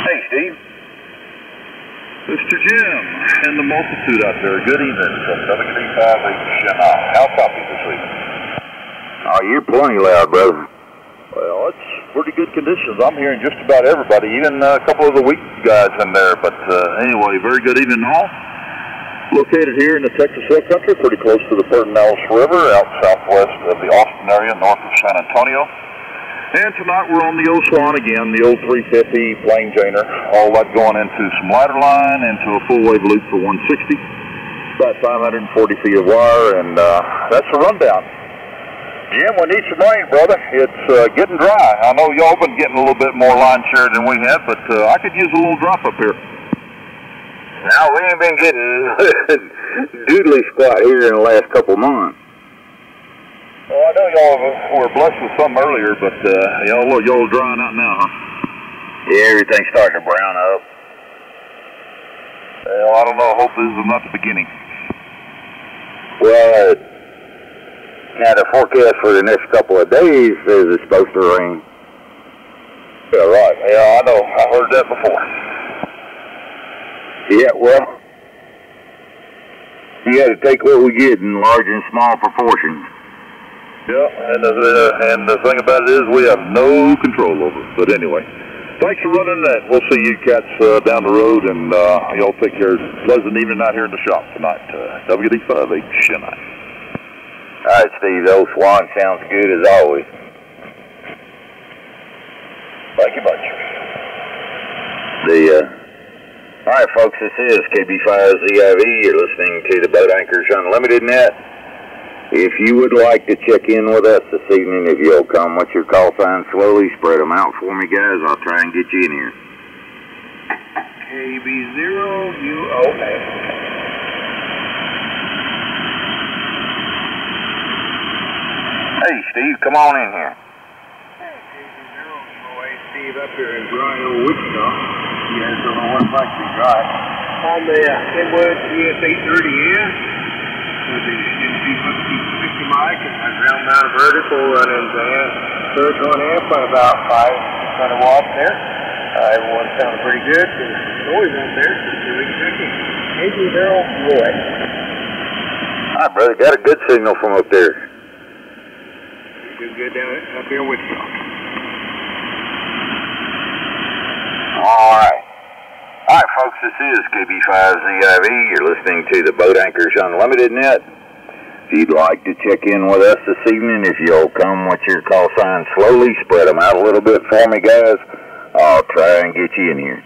Hey, Steve. Mr. Jim and the multitude out there, good evening from WD5H. How copy this evening? Oh, you're plenty loud, brother. Well, it's pretty good conditions. I'm hearing just about everybody, even a couple of the weak guys in there. But anyway, very good evening all. Located here in the Texas Hill Country, pretty close to the Pedernales River, out southwest of the Austin area, north of San Antonio. And tonight we're on the old Swan again, the old 350 plain Janer. All that going into some ladder line, into a full wave loop for 160. About 540 feet of wire, and that's the rundown. Jim, we need some rain, brother. It's getting dry. I know y'all been getting a little bit more line share than we have, but I could use a little drop up here. Now, we ain't been getting doodly squat here in the last couple months. Well, I know y'all were blessed with some earlier, but y'all drying out now, huh? Yeah, everything's starting to brown up. Well, I don't know. I hope this is not the beginning. Well, now the forecast for the next couple of days says it's supposed to rain. Yeah, right. Yeah, I know. I heard that before. Yeah, well, you got to take what we get in large and small proportions. Yeah, and the thing about it is we have no control over it. But anyway, thanks for running that. We'll see you cats down the road, and y'all take care. Pleasant evening out here in the shop tonight. WD5H. All right, Steve, the old Swan sounds good as always. Thank you much. All right, folks, this is KB5ZIV. You're listening to the Boat Anchors Unlimited Net. If you would like to check in with us this evening, if you'll come with your call signs slowly, spread them out for me, guys. I'll try and get you in here. KB0UOA. Hey, Steve, come on in here. KB0UOA, Steve, up here in dry old Wichita. You guys don't know what it's like to be dry. On the Kenwood GS830S with the NC50 mic and my ground mounted vertical running third one amp at about 500 watts there. Everyone sounded pretty good. There's noise out there, so we can check in. KB0UOA. All right, brother, got a good signal from up there. Doing good down up here in Wichita. All right. All right, folks, this is KB5ZIV. You're listening to the Boat Anchors Unlimited Net. If you'd like to check in with us this evening, if you'll come with your call sign slowly, spread them out a little bit for me, guys, I'll try and get you in here.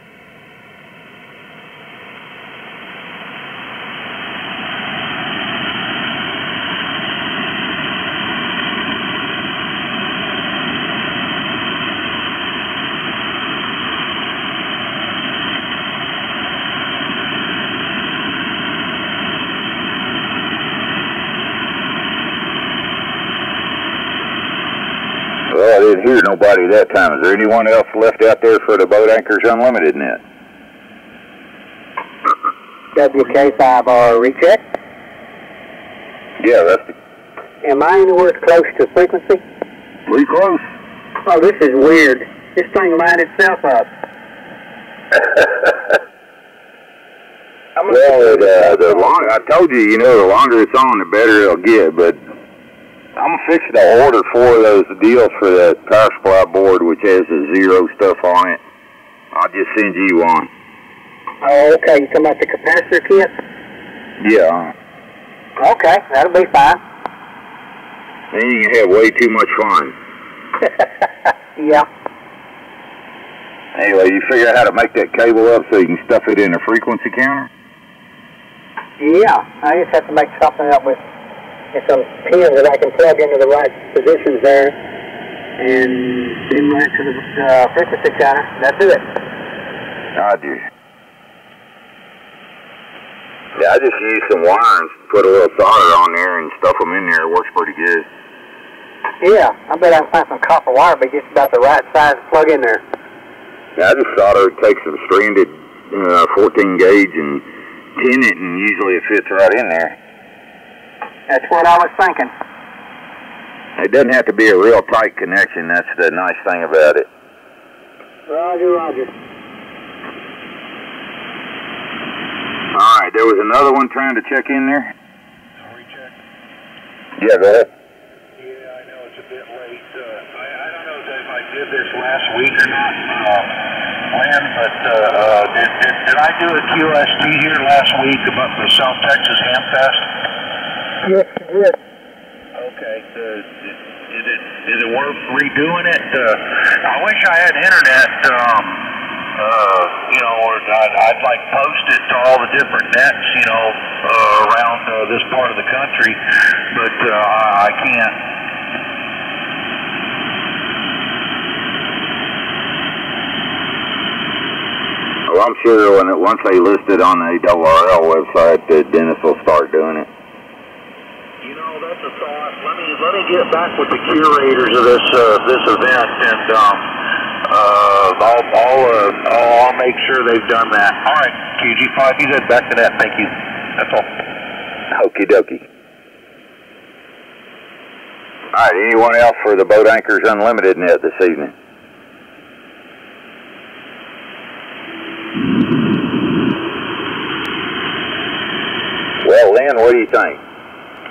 Well, I didn't hear nobody that time. Is there anyone else left out there for the Boat Anchors Unlimited Net? WK5R recheck. Yeah, that's the... Am I anywhere close to frequency? Pretty close. Oh, this is weird. This thing lined itself up. Well, the longer, I told you, you know, the longer it's on, the better it'll get, but I'm fixing to order 4 of those deals for that power supply board, which has the 0 stuff on it. I'll just send you one. Oh, okay. You talking about the capacitor kit? Yeah. Okay, that'll be fine. Then you can have way too much fun. Yeah. Anyway, you figure out how to make that cable up so you can stuff it in a frequency counter? Yeah, I just have to make something up with some pins that I can plug into the right positions there and then right to the frequency counter. That's it. I do. Yeah, I just use some wires, put a little solder on there and stuff them in there. It works pretty good. Yeah, I bet I can find some copper wire, but just about the right size to plug in there. Yeah, I just solder, take some stranded 14 gauge and tin it, and usually it fits right in there. That's what I was thinking. It doesn't have to be a real tight connection. That's the nice thing about it. Roger, roger. All right, there was another one trying to check in there. Recheck. Yeah, go ahead. Yeah, I know it's a bit late. I don't know if I did this last week or not, Lynn, but did I do a QST here last week about the South Texas Ham Fest? Yes, you did. Okay. Is it worth redoing it? I wish I had internet, you know, or I'd like post it to all the different nets, you know, around this part of the country, but I can't. Well, I'm sure once they list it on the ARRL website, that Dennis will start doing it. You know, that's a thought. Let me get back with the curators of this event, and I'll make sure they've done that. All right, KG5, you head back to that. Thank you. That's all. Okie dokie. All right, anyone else for the Boat Anchors Unlimited Net this evening? Well, Lynn, what do you think?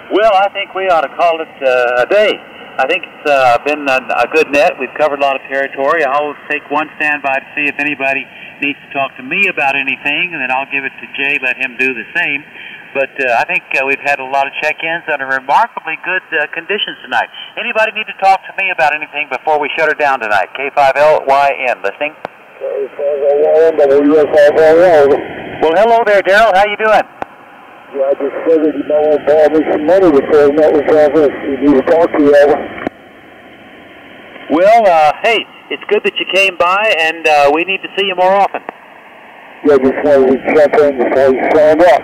Well, I think we ought to call it a day. I think it's been a good net. We've covered a lot of territory. I'll take one standby to see if anybody needs to talk to me about anything, and then I'll give it to Jay, let him do the same. But I think we've had a lot of check-ins under remarkably good conditions tonight. Anybody need to talk to me about anything before we shut her down tonight? K5LYN, listening? Well, hello there, Daryl. How you doing? Yeah, I just figured you might want to borrow me some money before that was over. You need to talk to you, Ella. Well, hey, it's good that you came by, and we need to see you more often. Yeah, just wanted to check in before you signed up.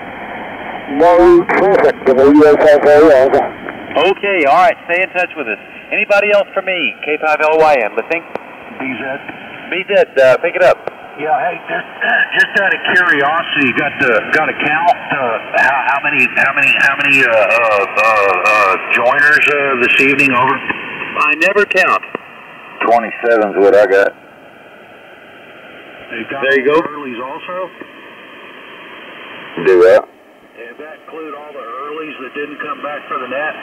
No traffic, WSFA, over. Okay, all right, stay in touch with us. Anybody else for me? K5LYN, listening? BZ, pick it up. Yeah, hey, just out of curiosity, got to count how many joiners this evening over? I never count. 27's what I got. There you go. Earlies also? Do that. Did that include all the earlies that didn't come back for the net?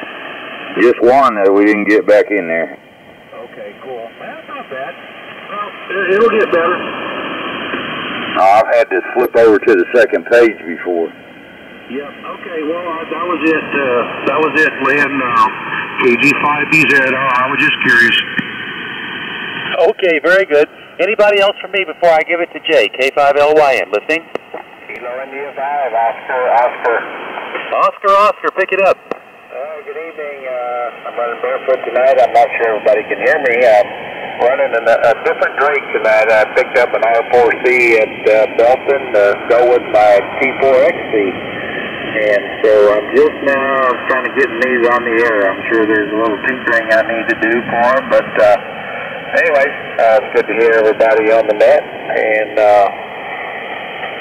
Just one that we didn't get back in there. Okay, cool. That's not bad. Well, it'll get better. I've had to flip over to the second page before. Yep. Okay. Well, that was it. That was it, Lynn. KG5BZ. I was just curious. Okay, very good. Anybody else for me before I give it to Jay? K5LYN, listening? Kilo India 5, Oscar, pick it up. Good evening. I'm running barefoot tonight. I'm not sure everybody can hear me. I'm running a different drake tonight. I picked up an R4C at Belton to go with my T4XC. And so I'm just now kind of getting these on the air. I'm sure there's a little tinkering I need to do for them. But anyways, it's good to hear everybody on the net. And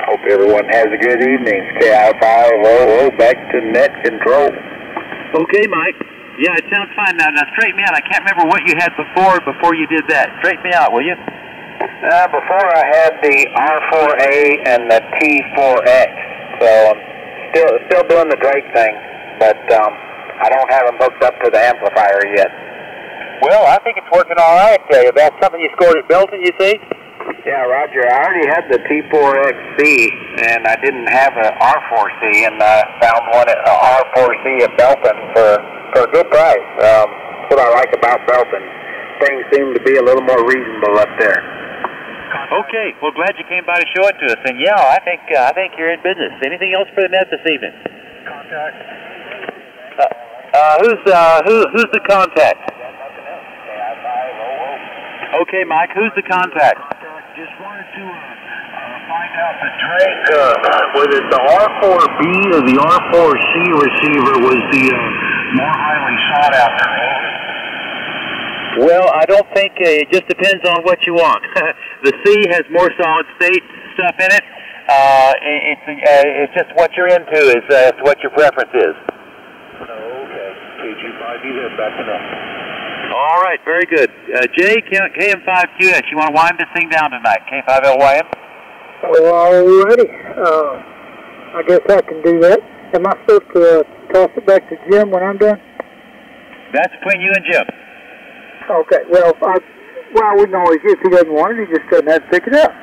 hope everyone has a good evening. KI500 back to net control. Okay, Mike. Yeah, it sounds fine now. Now, straighten me out. I can't remember what you had before you did that. Straighten me out, will you? Before I had the R4A and the T4X. So I'm still doing the Drake thing, but I don't have them hooked up to the amplifier yet. Well, I think it's working all right. That's something you scored at Belton, you see? Yeah, Roger. I already had the T4XC, and I didn't have an R4C, and I found one at R4C at Belton for a good price. That's what I like about Belton. Things seem to be a little more reasonable up there. Okay. Well, glad you came by to show it to us. And yeah, I think you're in business. Anything else for the net this evening? Contact. Who's the contact? Okay, Mike. Who's the contact? Just wanted to find out the Drake, whether the R4B or the R4C receiver was the more highly sought after. Well, I don't think it just depends on what you want. The C has more solid state stuff in it. It's just what you're into is what your preference is. Okay. KG5BZ, back to that. All right, very good. Jay, KM5QS, you want to wind this thing down tonight? K5LYN? Well, already. I guess I can do that. Am I supposed to toss it back to Jim when I'm done? That's between you and Jim. Okay, well, we can always, if he doesn't want it, he just doesn't have to pick it up.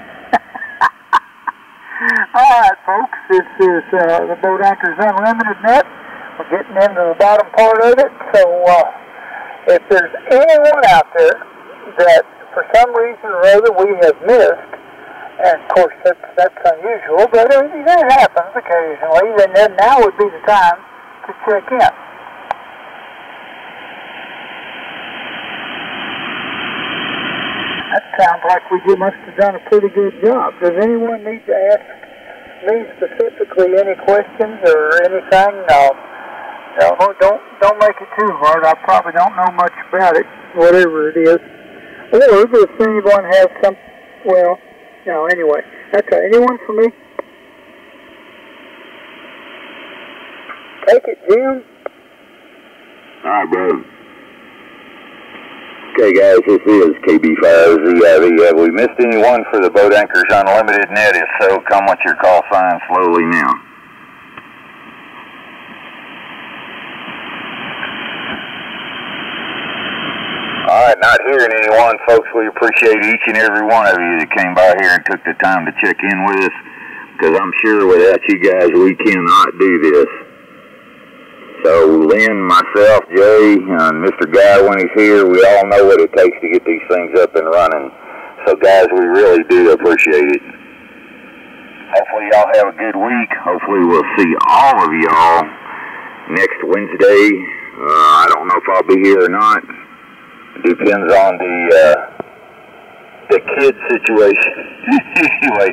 All right, folks, this is the Boat Anchors Unlimited net. We're getting into the bottom part of it, so if there's anyone out there that for some reason or other we have missed, and of course that's unusual, but that happens occasionally, then now would be the time to check in. That sounds like we must have done a pretty good job. Does anyone need to ask me specifically any questions or anything? No, don't make it too hard. I probably don't know much about it, whatever it is. Or if anyone has some, well, no, anyway. That's all. Anyone for me? Take it, Jim. All right, bro. Okay, guys, this is KB5ZIV. Have we missed anyone for the Boat Anchors Unlimited net? If so, come with your call sign slowly now. All right, not hearing anyone, folks. We appreciate each and every one of you that came by here and took the time to check in with us, because I'm sure without you guys, we cannot do this. So Lynn, myself, Jay, and Mr. Guy, when he's here, we all know what it takes to get these things up and running. So guys, we really do appreciate it. Hopefully y'all have a good week. Hopefully we'll see all of y'all next Wednesday. I don't know if I'll be here or not. Depends on the kid situation. Anyway,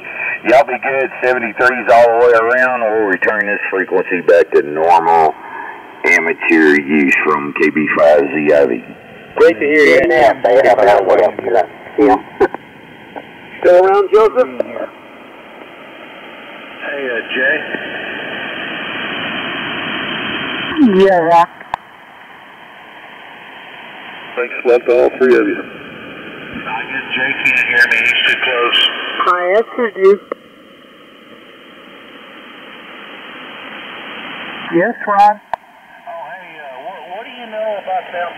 Y'all be good, 73s all the way around, or we'll return this frequency back to normal amateur use from KB5ZIV. Great to hear you. Yeah, they have that way up here. Yeah. Still around, Joseph? Hey, Jay. Yeah. Thanks a lot to all three of you. I guess Jay can't hear me. He's too close. I answered you. Yes, Ron? Oh, hey, what do you know about them